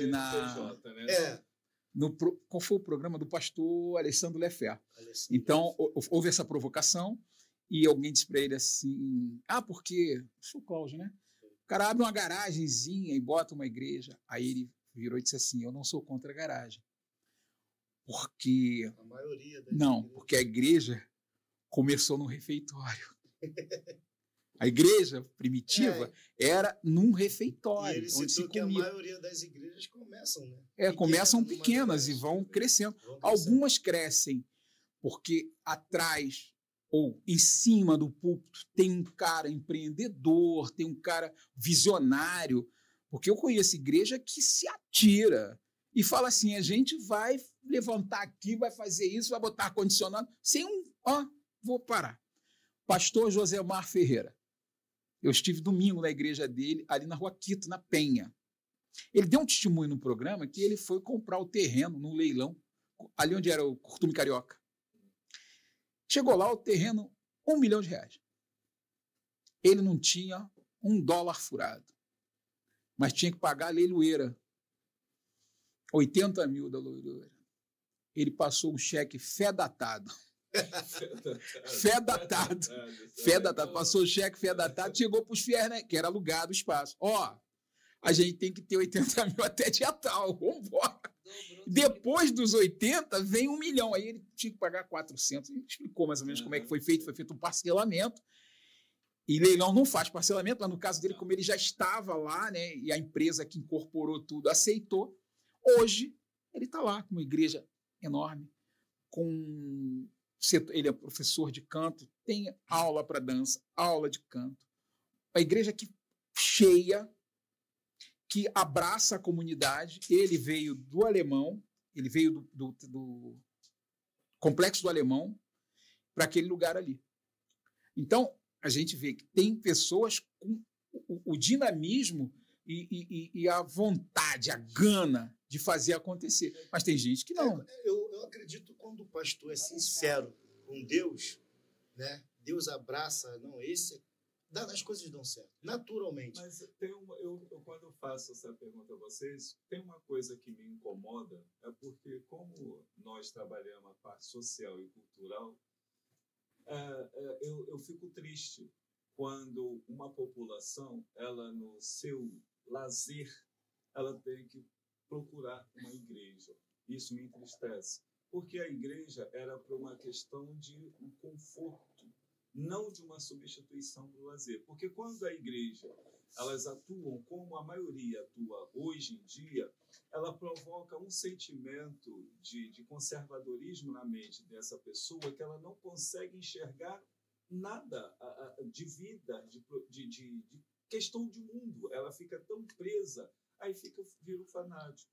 Speaker 4: qual foi o programa do pastor Alessandro Lefé? Então, houve essa provocação e alguém disse para ele assim, porque... Sou o Cláudio, né? O cara abre uma garagenzinha e bota uma igreja. Aí ele virou e disse assim, eu não sou contra a garagem. Porque...
Speaker 3: A maioria
Speaker 4: porque a igreja começou no refeitório. A igreja primitiva era num refeitório.
Speaker 3: E ele
Speaker 4: onde
Speaker 3: citou
Speaker 4: se
Speaker 3: que
Speaker 4: comia.
Speaker 3: A maioria das igrejas começam, né?
Speaker 4: Começam pequenas e vão crescendo. Algumas crescem porque atrás ou em cima do púlpito tem um cara empreendedor, tem um cara visionário. Porque eu conheço igreja que se atira e fala assim, a gente vai levantar aqui, vai fazer isso, vai botar ar-condicionado, sem vou parar. Pastor Josemar Ferreira. Eu estive domingo na igreja dele, ali na Rua Quito, na Penha. Ele deu um testemunho no programa que ele foi comprar o terreno no leilão, ali onde era o Curtume Carioca. Chegou lá, o terreno, R$1 milhão. Ele não tinha $1 furado, mas tinha que pagar a leiloeira. 80 mil da leiloeira. Ele passou um cheque fé-datado. Fé-datado. Passou o cheque fé-datado, chegou para os fiéis, né, que era alugado o espaço. A gente tem que ter 80 mil até dia tal, vamos embora. Depois dos 80, vem $1 milhão. Aí ele tinha que pagar 400. Ele explicou mais ou menos como é que foi feito. Foi feito um parcelamento. E leilão não faz parcelamento, mas no caso dele, como ele já estava lá, né, e a empresa que incorporou tudo aceitou, hoje ele está lá com uma igreja enorme, com ele é professor de canto, tem aula para dança, aula de canto. A igreja que cheia, que abraça a comunidade. Ele veio do Alemão, ele veio do Complexo do Alemão para aquele lugar ali. Então, a gente vê que tem pessoas com o dinamismo e a vontade, a gana de fazer acontecer. Mas tem gente que não.
Speaker 3: Eu acredito quando o pastor é sincero com Deus, né? Deus abraça, não, as coisas dão certo, naturalmente.
Speaker 2: Mas quando eu faço essa pergunta a vocês, tem uma coisa que me incomoda, é porque como nós trabalhamos a parte social e cultural, eu fico triste quando uma população, ela no seu lazer, ela tem que procurar uma igreja. Isso me entristece, porque a igreja era para uma questão de um conforto, não de uma substituição do lazer. Porque quando a igreja, elas atuam como a maioria atua hoje em dia, ela provoca um sentimento de conservadorismo na mente dessa pessoa, que ela não consegue enxergar nada de vida, de questão de mundo. Ela fica tão presa, aí vira um fanático.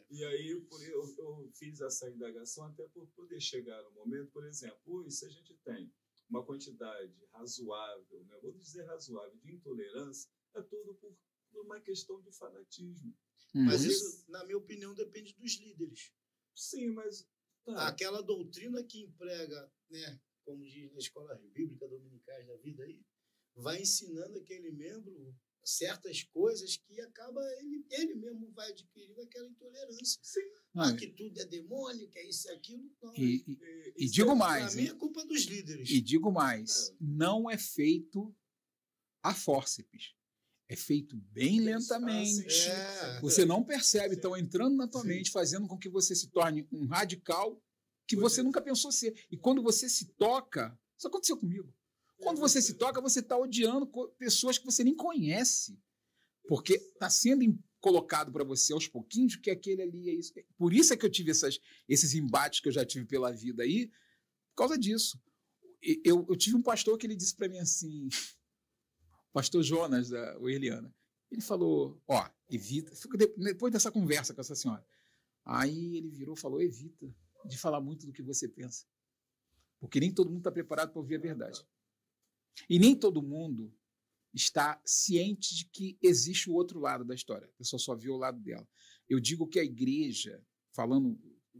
Speaker 2: E aí eu fiz essa indagação até por poder chegar no momento, por exemplo, hoje, se a gente tem uma quantidade razoável, né, vou dizer razoável, de intolerância, é tudo por uma questão de fanatismo.
Speaker 3: Mas isso, na minha opinião, depende dos líderes.
Speaker 2: Sim, mas...
Speaker 3: Aquela doutrina que emprega, né, como diz na escola bíblica dominicais da vida aí, vai ensinando aquele membro certas coisas que acaba ele mesmo vai adquirindo aquela intolerância.
Speaker 2: Sim.
Speaker 3: Que tudo é demônio, que é isso e aquilo. Não.
Speaker 4: E digo mais.
Speaker 3: Para mim é culpa dos líderes.
Speaker 4: E digo mais, não é feito a fórceps. É feito bem lentamente. Você não percebe, estão entrando na tua mente, fazendo com que você se torne um radical que você nunca pensou ser. E quando você se toca, isso aconteceu comigo. Quando você se toca, você está odiando pessoas que você nem conhece. Porque está sendo colocado para você aos pouquinhos que aquele ali é isso. Por isso é que eu tive esses embates que eu já tive pela vida aí, por causa disso. Eu tive um pastor que ele disse para mim assim, pastor Jonas, da Eliana, ele falou, evita, depois dessa conversa com essa senhora, aí ele virou e falou, evita de falar muito do que você pensa. Porque nem todo mundo está preparado para ouvir a verdade. E nem todo mundo está ciente de que existe o outro lado da história. A pessoa só vê o lado dela. Eu digo que a igreja,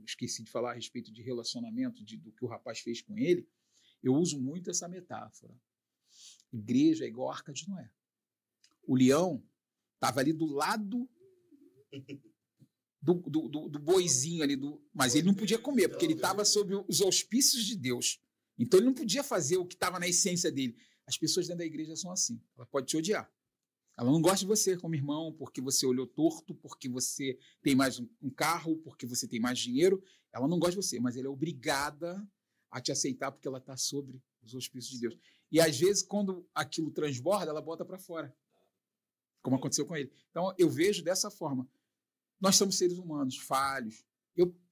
Speaker 4: esqueci de falar a respeito de relacionamento, do que o rapaz fez com ele, eu uso muito essa metáfora. Igreja é igual a Arca de Noé. O leão estava ali do lado do boizinho ali, mas ele não podia comer, porque ele estava sob os auspícios de Deus. Então ele não podia fazer o que estava na essência dele. As pessoas dentro da igreja são assim. Ela pode te odiar. Ela não gosta de você como irmão, porque você olhou torto, porque você tem mais um carro, porque você tem mais dinheiro. Ela não gosta de você, mas ela é obrigada a te aceitar porque ela está sobre os auspícios de Deus. E às vezes, quando aquilo transborda, ela bota para fora. Como aconteceu com ele. Então, eu vejo dessa forma. Nós somos seres humanos, falhos.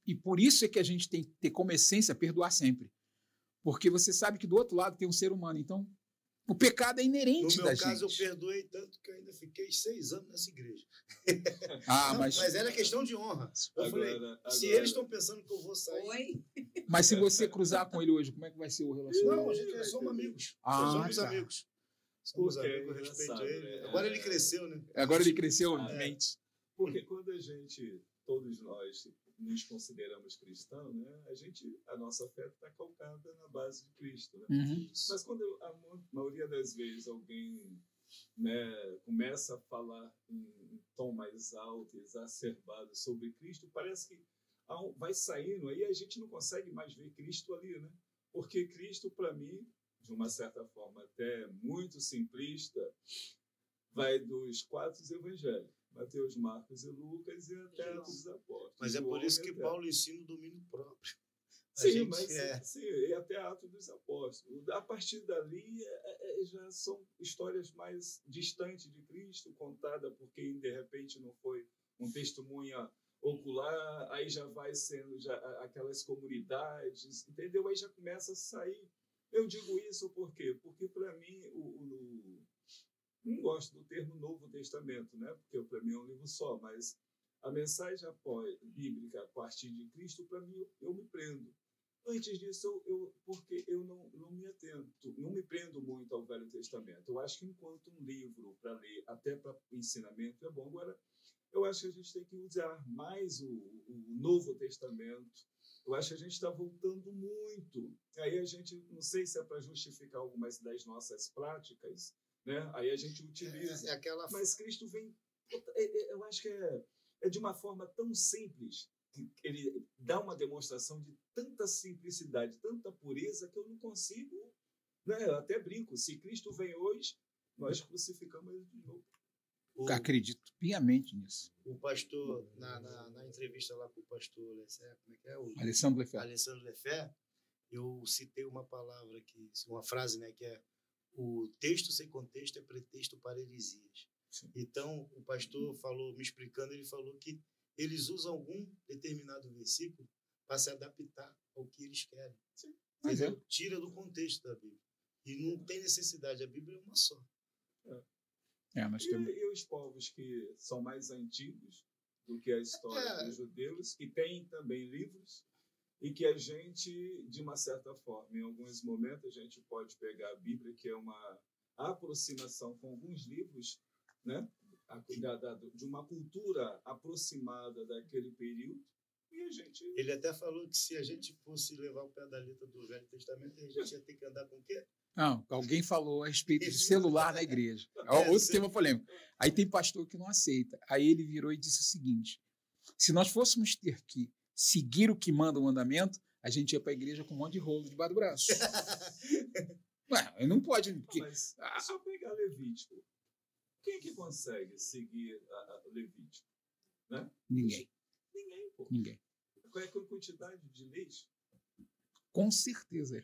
Speaker 4: E por isso é que a gente tem que ter como essência perdoar sempre. Porque você sabe que do outro lado tem um ser humano. Então, o pecado é inerente da gente.
Speaker 3: No meu caso, eu perdoei tanto que eu ainda fiquei 6 anos nessa igreja.
Speaker 4: Mas
Speaker 3: era questão de honra. Eu falei, se eles estão pensando que eu vou sair...
Speaker 1: Oi?
Speaker 4: Mas se você cruzar com ele hoje, como é que vai ser o relacionamento?
Speaker 3: Não, a gente somos amigos. Somos amigos. Somos amigos, eu respeito ele. Agora ele cresceu, né?
Speaker 4: Agora ele cresceu na mente.
Speaker 2: Porque quando todos nós nos consideramos cristãos, né, a nossa fé está calcada na base de Cristo. Né?
Speaker 4: Uhum.
Speaker 2: Mas quando a maioria das vezes alguém, né, começa a falar em tom mais alto, exacerbado sobre Cristo, parece que vai saindo, aí a gente não consegue mais ver Cristo ali, né? Porque Cristo, para mim, de uma certa forma até muito simplista, vai dos 4 evangelhos. Mateus, Marcos e Lucas e até dos apóstolos.
Speaker 3: Mas é por isso que Paulo ensina o domínio próprio.
Speaker 2: Sim, e até Atos dos Apóstolos. A partir dali, já são histórias mais distantes de Cristo, contada por quem, de repente, não foi um testemunha ocular, aí já vai sendo aquelas comunidades, entendeu? Aí já começa a sair. Eu digo isso por quê? Porque, para mim, não gosto do termo Novo Testamento, né? Porque para mim é um livro só, mas a mensagem bíblica a partir de Cristo, para mim, eu me prendo. Antes disso, porque eu não me atento, não me prendo muito ao Velho Testamento. Eu acho que enquanto um livro para ler, até para ensinamento, é bom. Agora, eu acho que a gente tem que usar mais o Novo Testamento. Eu acho que a gente está voltando muito. Aí a gente, não sei se é para justificar algumas das nossas práticas, né? Aí a gente utiliza. Mas Cristo vem, eu acho que é de uma forma tão simples, que ele dá uma demonstração de tanta simplicidade, tanta pureza, que eu não consigo, né? Eu até brinco, se Cristo vem hoje, nós crucificamos ele de novo.
Speaker 4: Acredito piamente nisso.
Speaker 3: O pastor, na entrevista lá com o pastor como é que é?
Speaker 4: Alessandro
Speaker 3: Lefé, eu citei uma palavra, uma frase, né, que é: o texto sem contexto é pretexto para heresias. Sim. Então, o pastor falou, me explicando, ele falou que eles usam algum determinado versículo para se adaptar ao que eles querem.
Speaker 4: Sim.
Speaker 3: Tira do contexto da Bíblia. E não tem necessidade, a Bíblia é uma só.
Speaker 2: E os povos que são mais antigos do que a história dos judeus, que têm também livros, e que a gente, de uma certa forma, em alguns momentos, a gente pode pegar a Bíblia, que é uma aproximação com alguns livros, né? De uma cultura aproximada daquele período, e a gente...
Speaker 3: Ele até falou que se a gente fosse levar o pé da letra do Velho Testamento, a gente ia ter que andar com o quê?
Speaker 4: Não, alguém falou a respeito de celular na igreja. Outro tema polêmico. Aí tem pastor que não aceita. Aí ele virou e disse o seguinte: se nós fôssemos ter que seguir o que manda o mandamento, a gente ia para a igreja com um monte de rolo debaixo do braço. Ué, não pode...
Speaker 2: Mas é só pegar Levítico. Quem que consegue seguir Levítico? Né?
Speaker 4: Ninguém.
Speaker 2: Pô.
Speaker 4: Ninguém.
Speaker 2: Qual é a quantidade de leis?
Speaker 4: Com certeza.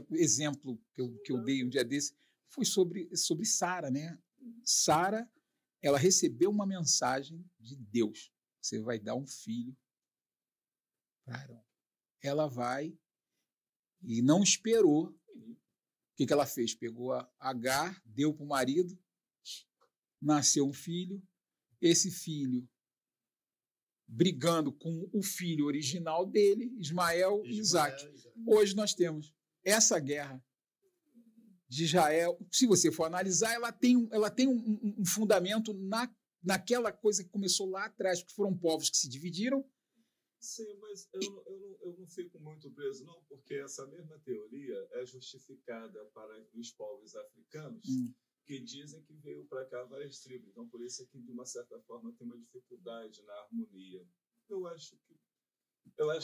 Speaker 4: O exemplo que eu dei um dia desse foi sobre Sara, né? Sara, ela recebeu uma mensagem de Deus: você vai dar um filho para Arão. Ela vai e não esperou. O que ela fez? Pegou a Agar, deu para o marido, nasceu um filho. Esse filho, brigando com o filho original dele, Ismael e Isaac. Hoje nós temos essa guerra de Israel. Se você for analisar, ela tem um fundamento naquela coisa que começou lá atrás, porque foram povos que se dividiram.
Speaker 2: Sim, mas eu não fico muito preso, não, porque essa mesma teoria é justificada para os povos africanos, que dizem que veio para cá várias tribos. Então, por isso é que, de uma certa forma, tem uma dificuldade na harmonia. Eu acho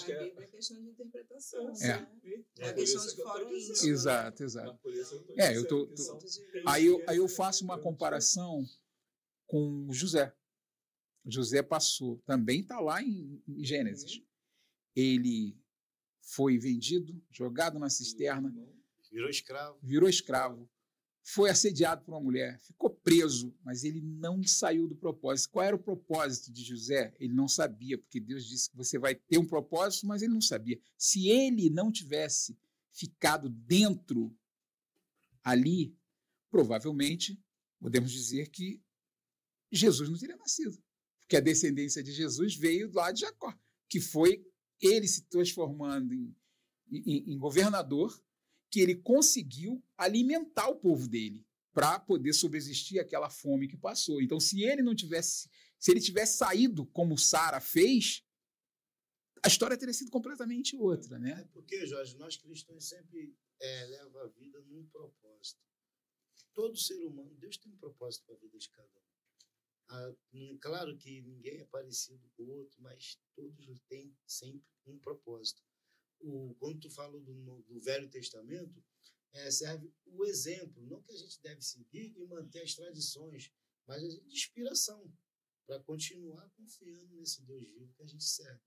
Speaker 2: que
Speaker 1: a Bíblia é questão de interpretação.
Speaker 2: É
Speaker 1: questão de fórum íntimo.
Speaker 4: Exato. Aí eu faço uma comparação com José. José passou, também está lá em Gênesis. Ele foi vendido, jogado na cisterna, virou escravo, foi assediado por uma mulher, ficou preso, mas ele não saiu do propósito. Qual era o propósito de José? Ele não sabia, porque Deus disse que você vai ter um propósito, mas ele não sabia. Se ele não tivesse ficado dentro ali, provavelmente, podemos dizer que Jesus não teria nascido, porque a descendência de Jesus veio lá de Jacó, que foi ele se transformando em governador, que ele conseguiu alimentar o povo dele para poder subsistir aquela fome que passou. Então, se ele tivesse saído como Sara fez, a história teria sido completamente outra, né?
Speaker 3: É porque, Jorge, nós cristãos sempre leva a vida num propósito. Todo ser humano, Deus tem um propósito para a vida de cada um. Claro que ninguém é parecido com o outro, mas todos têm sempre um propósito. Quando tu fala do Velho Testamento, serve o exemplo, não que a gente deve seguir e manter as tradições, mas a gente de inspiração para continuar confiando nesse Deus vivo que a gente serve.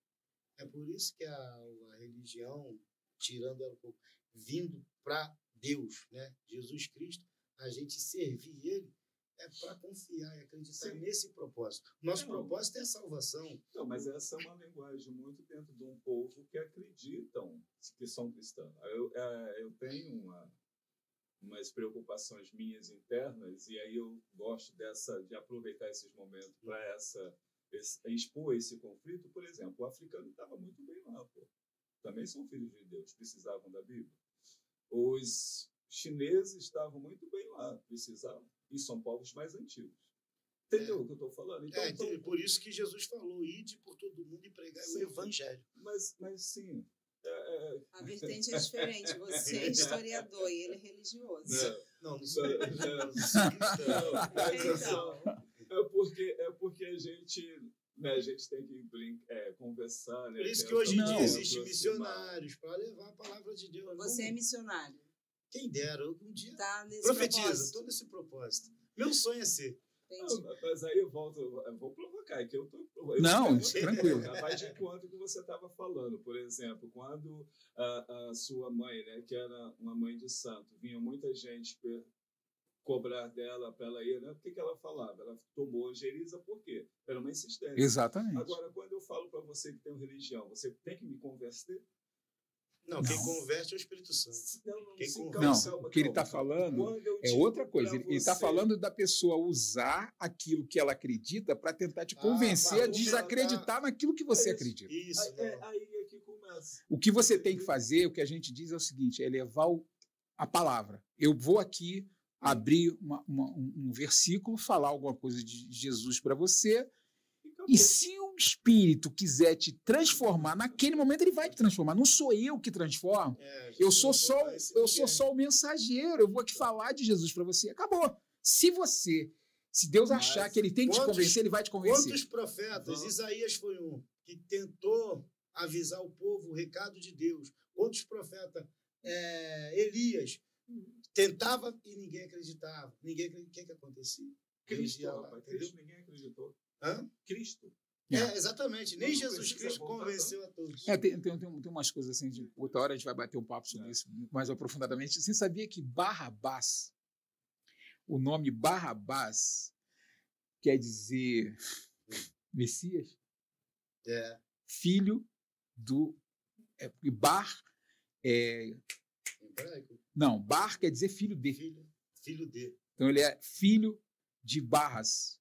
Speaker 3: É por isso que a religião, tirando ela um pouco, vindo para Deus, né? Jesus Cristo, a gente servir Ele é para confiar e acreditar nesse propósito. Nosso propósito é a salvação.
Speaker 2: Não, mas essa é uma linguagem muito dentro de um povo que acreditam que são cristãos. Eu tenho umas preocupações minhas internas, e aí eu gosto de aproveitar esses momentos para expor esse conflito. Por exemplo, o africano estava muito bem lá, pô. Também são filhos de Deus, precisavam da Bíblia. Os chineses estavam muito bem lá, precisavam, e são povos mais antigos. Entendeu o que eu estou falando? Então,
Speaker 3: por isso que Jesus falou, ide por todo mundo e pregai o evangelho.
Speaker 2: Mas sim...
Speaker 1: A vertente é diferente. Você é historiador e ele é religioso.
Speaker 3: Não sou
Speaker 2: cristão. É porque a gente tem que conversar. Né?
Speaker 3: Por isso que hoje em dia existem missionários para levar a palavra de Deus.
Speaker 1: Você é missionário?
Speaker 3: Quem dera, um dia
Speaker 1: tá nesse
Speaker 3: profetiza, estou nesse propósito. Meu sonho é ser.
Speaker 2: Mas aí eu vou provocar, que eu estou...
Speaker 4: Não, tranquilo.
Speaker 2: Vai de encontro que você estava falando. Por exemplo, quando a sua mãe, né, que era uma mãe de santo, vinha muita gente cobrar dela para ela ir, né? O que ela falava? Ela tomou Geriza por quê? Era uma insistência.
Speaker 4: Exatamente.
Speaker 2: Agora, quando eu falo para você que tem uma religião, você tem que me converter?
Speaker 3: Não, quem converte é o Espírito Santo.
Speaker 4: O que ele está falando é outra coisa. Ele está falando da pessoa usar aquilo que ela acredita para tentar te convencer a desacreditar naquilo que você acredita.
Speaker 3: Isso.
Speaker 2: Aí é que começa.
Speaker 4: O que você tem que fazer, o que a gente diz é o seguinte, é levar a palavra. Eu vou aqui abrir um versículo, falar alguma coisa de Jesus para você, e se o Espírito quiser te transformar, naquele momento ele vai te transformar. Não sou eu que transformo. Eu sou só o mensageiro. Eu vou aqui falar de Jesus para você. Acabou. Se Deus achar que ele tem que te convencer, ele vai te convencer.
Speaker 3: Quantos profetas? Isaías foi um que tentou avisar o povo o recado de Deus. Quantos profetas? Elias tentava e ninguém acreditava. O que acontecia?
Speaker 2: Cristo, ninguém acreditou. Cristo.
Speaker 3: Exatamente. Nem Jesus Cristo convenceu a todos.
Speaker 4: Tem umas coisas assim, de outra hora a gente vai bater um papo sobre isso mais aprofundadamente. Você sabia que Barrabás, o nome Barrabás quer dizer Messias? Filho do... Bar... Não, Bar quer dizer filho de.
Speaker 3: Filho de.
Speaker 4: Então ele é filho de Barbás,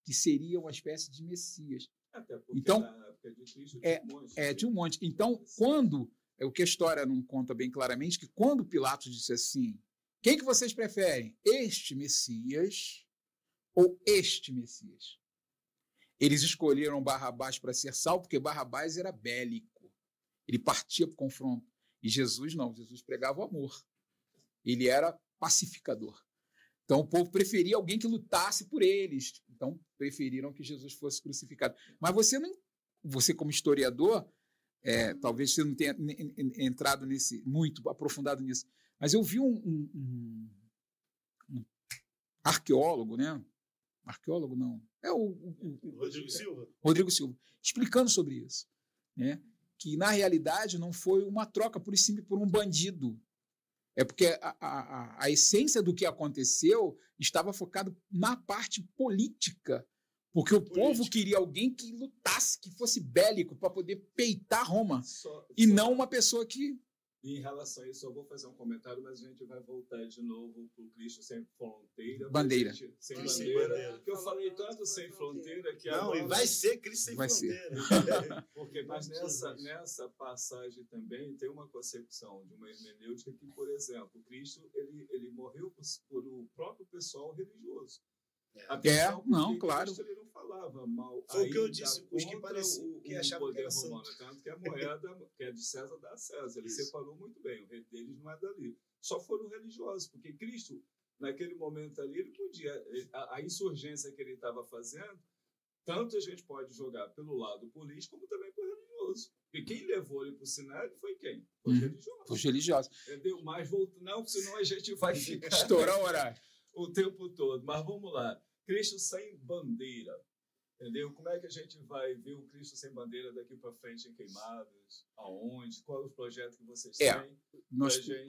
Speaker 4: que seria uma espécie de Messias.
Speaker 2: Até porque
Speaker 4: então,
Speaker 2: na época de Cristo
Speaker 4: tinha um monte. Então, quando, o que a história não conta bem claramente, que quando Pilatos disse assim, quem que vocês preferem? Este Messias ou este Messias? Eles escolheram Barrabás para ser salvo, porque Barrabás era bélico. Ele partia para o confronto. E Jesus não, Jesus pregava o amor. Ele era pacificador. Então, o povo preferia alguém que lutasse por eles. Então, preferiram que Jesus fosse crucificado. Mas você como historiador, talvez você não tenha entrado muito aprofundado nisso, mas eu vi um arqueólogo, né? Arqueólogo não.
Speaker 3: Rodrigo Silva.
Speaker 4: Rodrigo Silva, explicando sobre isso, né? Que, na realidade, não foi uma troca por um bandido. É porque a essência do que aconteceu estava focado na parte política. Porque o povo queria alguém que lutasse, que fosse bélico, para poder peitar Roma. Não uma pessoa que...
Speaker 2: Em relação a isso, eu vou fazer um comentário, mas a gente vai voltar de novo para o Cristo sem fronteira.
Speaker 4: Bandeira.
Speaker 2: Sem bandeira. Que eu falei tanto sem fronteira que
Speaker 3: agora... Não, e vai ser Cristo sem fronteira.
Speaker 2: Mas nessa passagem também tem uma concepção de uma hermenêutica que, por exemplo, Cristo ele morreu por o próprio pessoal religioso.
Speaker 4: Claro.
Speaker 2: Cristo, ele não falava mal.
Speaker 3: Foi o que eu disse, os que pareciam que achavam que era
Speaker 2: romano, tanto que a moeda que é de César dá a César. Ele separou muito bem, o rei deles não é dali. Só foram religiosos, porque Cristo, naquele momento ali, ele podia, a insurgência que ele estava fazendo, tanto a gente pode jogar pelo lado político, como também pelo religioso. Porque quem levou ele para o Sinédrio foi quem?
Speaker 4: Os religiosos.
Speaker 2: Entendeu? Mas não, senão a gente vai ficar...
Speaker 4: Estourar o horário.
Speaker 2: O tempo todo. Mas vamos lá. Cristo sem bandeira. Entendeu? Como é que a gente vai ver o Cristo Sem Bandeira daqui para frente em Queimados? Aonde? Qual é o projeto que vocês têm?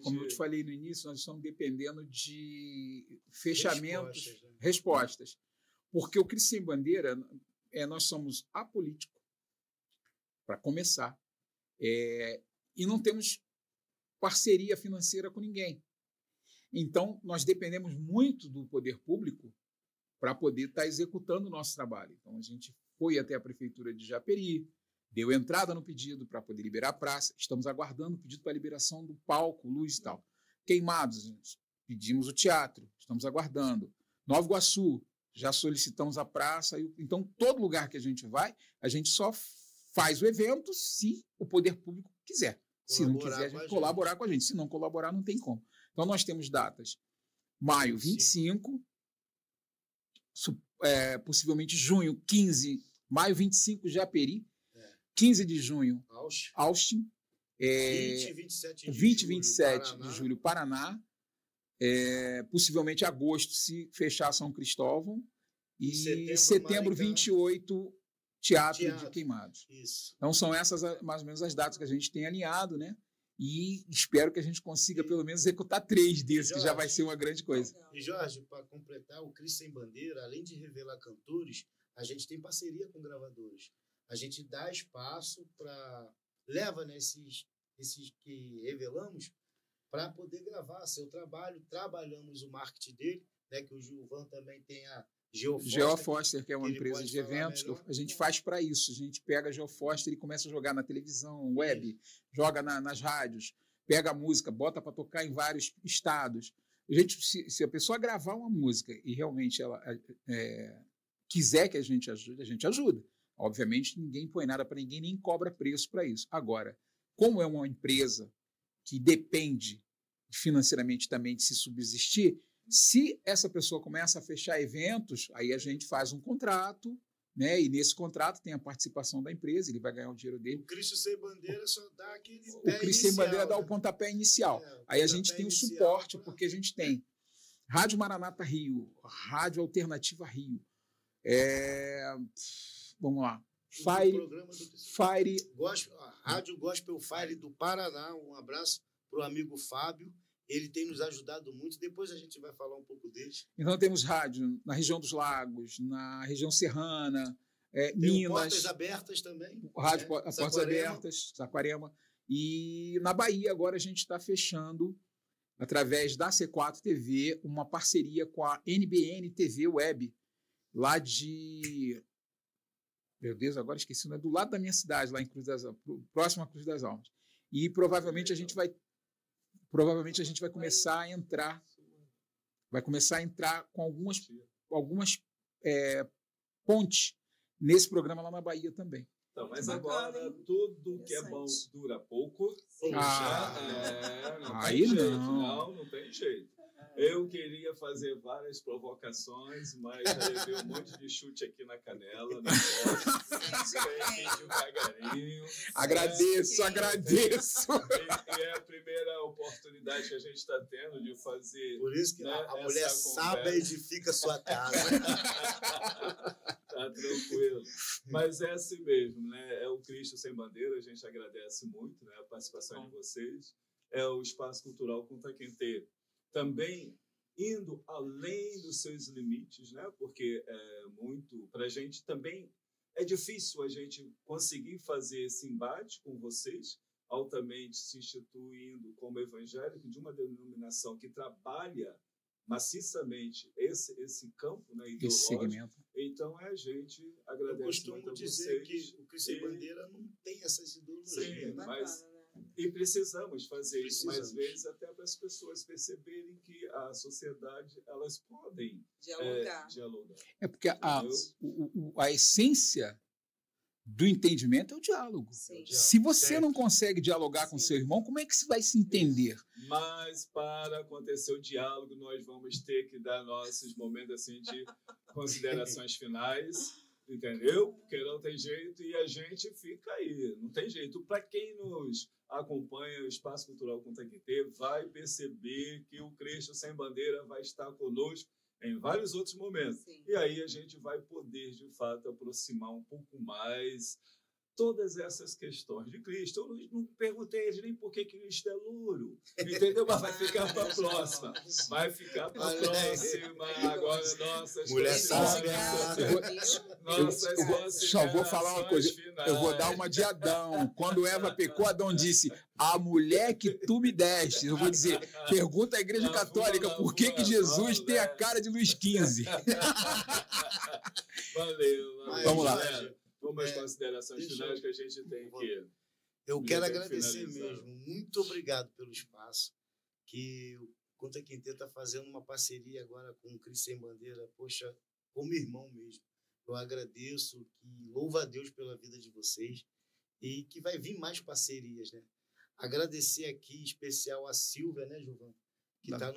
Speaker 4: Como eu te falei no início, nós estamos dependendo de fechamentos, respostas. Porque o Cristo Sem Bandeira, nós somos apolíticos, para começar, e não temos parceria financeira com ninguém. Então, nós dependemos muito do poder público para poder estar executando o nosso trabalho. Então, a gente foi até a Prefeitura de Japeri, deu entrada no pedido para poder liberar a praça, estamos aguardando o pedido para a liberação do palco, luz e tal. Queimados, pedimos o teatro, estamos aguardando. Nova Iguaçu, já solicitamos a praça. Então, todo lugar que a gente vai, a gente só faz o evento se o poder público quiser. Se não quiser, a gente colaborar com a gente. Se não colaborar, não tem como. Então, nós temos datas. Maio, 25, possivelmente junho, 15, maio, 25, Japeri, 15 de junho, Austin,
Speaker 3: 20 e
Speaker 4: 27 de julho, Paraná, possivelmente agosto, se fechar São Cristóvão, e setembro 28, Teatro de Queimados.
Speaker 3: Isso.
Speaker 4: Então, são essas mais ou menos as datas que a gente tem alinhado, né? E espero que a gente consiga pelo menos executar 3 desses, Jorge, que já vai ser uma grande coisa.
Speaker 3: E, Jorge, para completar, o Cristo Sem Bandeira, além de revelar cantores, a gente tem parceria com gravadores. A gente dá espaço para... leva, né, esses que revelamos para poder gravar seu trabalho. Trabalhamos o marketing dele, né, que o Gilvan também tem a
Speaker 4: Geofoster, que é uma empresa de eventos, a gente faz para isso. A gente pega a Geofoster e começa a jogar na televisão, web, joga nas rádios, pega a música, bota para tocar em vários estados. Se a pessoa gravar uma música e realmente ela quiser que a gente ajuda. Obviamente, ninguém põe nada para ninguém, nem cobra preço para isso. Agora, como é uma empresa que depende financeiramente também de se subsistir, se essa pessoa começa a fechar eventos, aí a gente faz um contrato, né? E nesse contrato tem a participação da empresa, ele vai ganhar o dinheiro dele.
Speaker 3: O Cristo Sem Bandeira só dá aquele pé
Speaker 4: inicial. O Cristo Sem Bandeira dá o pontapé inicial. Aí a gente tem o suporte, porque a gente tem Rádio Maranata Rio, Rádio Alternativa Rio, vamos lá, Fire,
Speaker 3: Rádio Gospel Fire do Paraná, um abraço para o amigo Fábio. Ele tem nos ajudado muito. Depois a gente vai falar um pouco dele.
Speaker 4: Então, temos rádio na região dos Lagos, na região serrana, Minas.
Speaker 3: Portas Abertas também.
Speaker 4: Rádio Portas Abertas, Saquarema. E na Bahia, agora a gente está fechando, através da C4 TV, uma parceria com a NBN TV Web, lá de... Meu Deus, agora esqueci, não é do lado da minha cidade, lá em Cruz das Almas, próximo a Cruz das Almas. E provavelmente a gente vai começar a entrar, com algumas pontes nesse programa lá na Bahia também.
Speaker 2: Então, mas agora tudo que é bom dura pouco.
Speaker 4: Aí
Speaker 2: não tem jeito. Eu queria fazer várias provocações, mas aí veio um monte de chute aqui na canela. Não posso. Devagarinho.
Speaker 4: Agradeço.
Speaker 2: E é a primeira oportunidade que a gente está tendo de fazer.
Speaker 3: Por isso que a mulher sábia edifica sua casa.
Speaker 2: Tá tranquilo. Mas é assim mesmo, né? É o Cristo Sem Bandeira, a gente agradece muito, né, a participação de vocês. É o Espaço Cultural Kunta Kinte, também indo além dos seus limites, né? Porque para a gente também é difícil a gente conseguir fazer esse embate com vocês, altamente se instituindo como evangélico de uma denominação que trabalha maciçamente esse campo, né, ideológico.
Speaker 4: Esse segmento.
Speaker 2: Então, a gente agradece muito a vocês.
Speaker 3: Eu costumo dizer que o Cristo Sem Bandeira não tem essas ideologias.
Speaker 2: Sim, mas... E precisamos fazer isso mais vezes, até para as pessoas perceberem que a sociedade, elas podem dialogar.
Speaker 4: É porque a essência do entendimento é o diálogo.
Speaker 1: Sim.
Speaker 4: Se você não consegue dialogar com seu irmão, como é que você vai se entender?
Speaker 2: Mas para acontecer o diálogo, nós vamos ter que dar nossos momentos assim, de considerações finais, entendeu? Porque não tem jeito e a gente fica aí, não tem jeito. Para quem nos acompanha o Espaço Cultural Kunta Kinte vai perceber que o Cristo Sem Bandeira vai estar conosco em vários outros momentos.
Speaker 1: Sim.
Speaker 2: E aí a gente vai poder, de fato, aproximar um pouco mais todas essas questões de Cristo. Eu não perguntei a ele nem por que Cristo é louro, entendeu? Mas vai ficar para a próxima. Vai ficar para a próxima. Agora, nossas
Speaker 3: mulher sábia.
Speaker 4: Só vou falar uma coisa. Eu vou dar uma de Adão. Quando Eva pecou, Adão disse: a mulher que tu me deste. Eu vou dizer, pergunta à Igreja Católica por que Jesus tem a cara de Luís XV.
Speaker 2: Valeu.
Speaker 4: Vamos lá.
Speaker 2: Vamos às considerações finais que a gente tem que...
Speaker 3: Eu quero agradecer mesmo. Muito obrigado pelo espaço. Que o Conta Quintet está fazendo uma parceria agora com o Cristo Sem Bandeira. Poxa, como irmão mesmo. Eu agradeço e louvo a Deus pela vida de vocês. E que vai vir mais parcerias, né? Agradecer aqui, em especial a Silvia, né, Gilvan? Que está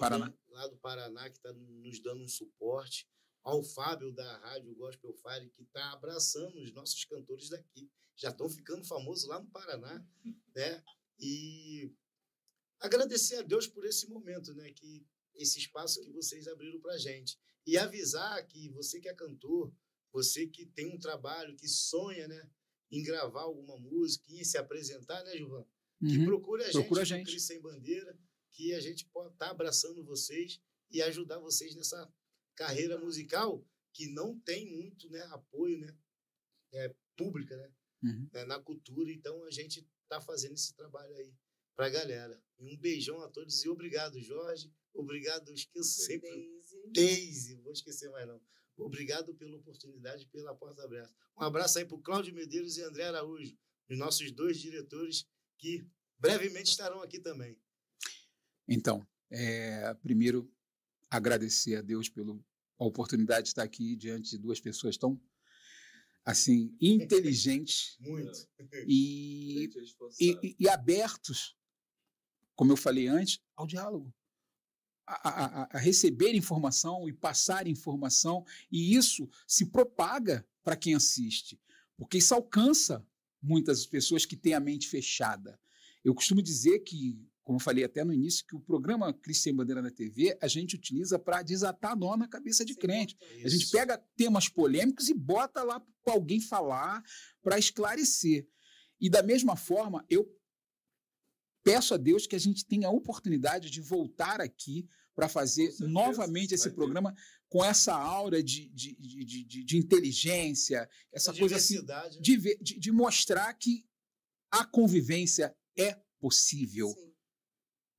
Speaker 3: lá do Paraná, que está nos dando um suporte. Ao Fábio da Rádio Gospel Fire, que está abraçando os nossos cantores daqui. Já estão ficando famosos lá no Paraná, né? E agradecer a Deus por esse momento, né? Que esse espaço que vocês abriram para a gente. E avisar que você que é cantor, você que tem um trabalho, que sonha, né, em gravar alguma música, em se apresentar, né, Gilvan? Que procure a gente, Cristo Sem Bandeira, que a gente pode estar abraçando vocês e ajudar vocês nessa carreira musical que não tem muito, né, apoio, né, pública, né, na cultura. Então a gente está fazendo esse trabalho aí para a galera. E um beijão a todos e obrigado, Jorge. Obrigado, eu esqueço sempre. Daisy, vou esquecer mais não. Obrigado pela oportunidade, pela porta aberta. Um abraço aí para o Cláudio Medeiros e André Araújo, os nossos 2 diretores que brevemente estarão aqui também.
Speaker 4: Então, primeiro, agradecer a Deus pela oportunidade de estar aqui diante de 2 pessoas tão, assim, inteligentes
Speaker 3: Muito.
Speaker 4: E abertos, como eu falei antes, ao diálogo, a receber informação e passar informação, e isso se propaga para quem assiste, porque isso alcança muitas pessoas que têm a mente fechada. Eu costumo dizer que, como eu falei até no início, que o programa Cristo Sem Bandeira na TV a gente utiliza para desatar nó na cabeça de crente. A gente pega temas polêmicos e bota lá para alguém falar, para esclarecer. E da mesma forma, eu peço a Deus que a gente tenha a oportunidade de voltar aqui para fazer novamente esse programa com essa aura de inteligência, essa coisa assim, de mostrar que a convivência é possível. Sim.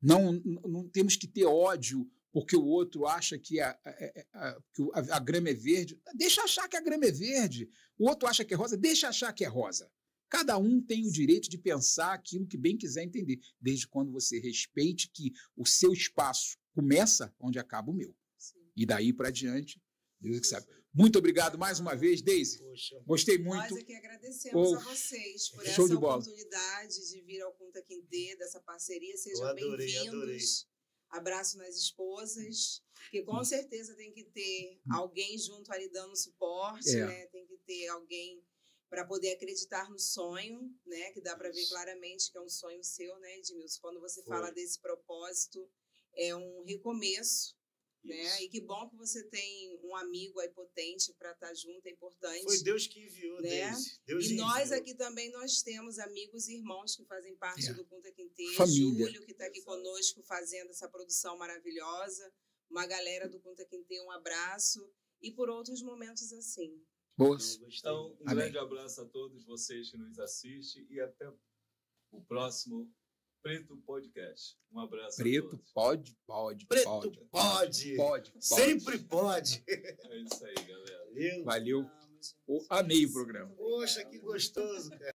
Speaker 4: Não temos que ter ódio porque o outro acha que a grama é verde. Deixa achar que a grama é verde. O outro acha que é rosa, deixa achar que é rosa. Cada um tem o direito de pensar aquilo que bem quiser entender, desde quando você respeite que o seu espaço começa onde acaba o meu. Sim. E daí para diante, Deus é que sabe. Muito obrigado mais uma vez, Daisy.
Speaker 3: Poxa.
Speaker 4: Gostei muito.
Speaker 1: Nós é que agradecemos a vocês por essa oportunidade de vir ao Conta Quintet, dessa parceria. Sejam bem-vindos. Abraço nas esposas, que com certeza tem que ter alguém junto ali dando suporte, né? Tem que ter alguém para poder acreditar no sonho, né? Que dá para ver claramente que é um sonho seu, né, Edmilson? Quando você fala desse propósito, é um recomeço, né? E que bom que você tem um amigo aí potente para estar junto, é importante.
Speaker 3: Foi Deus que enviou, né? Deus
Speaker 1: e nós
Speaker 3: enviou.
Speaker 1: Aqui também nós temos amigos e irmãos que fazem parte do Conta Quintet.
Speaker 4: Família.
Speaker 1: Júlio, que está aqui conosco fazendo essa produção maravilhosa. Uma galera do Conta Quintet, um abraço. E por outros momentos assim.
Speaker 4: Boas.
Speaker 2: Então, um grande abraço a todos vocês que nos assistem e até o próximo Preto Podcast. Um abraço
Speaker 4: Preto,
Speaker 2: a todos.
Speaker 4: pode.
Speaker 3: Preto pode. Sempre pode.
Speaker 2: É isso aí, galera.
Speaker 4: Valeu. Amei o programa.
Speaker 3: Poxa, que gostoso, cara.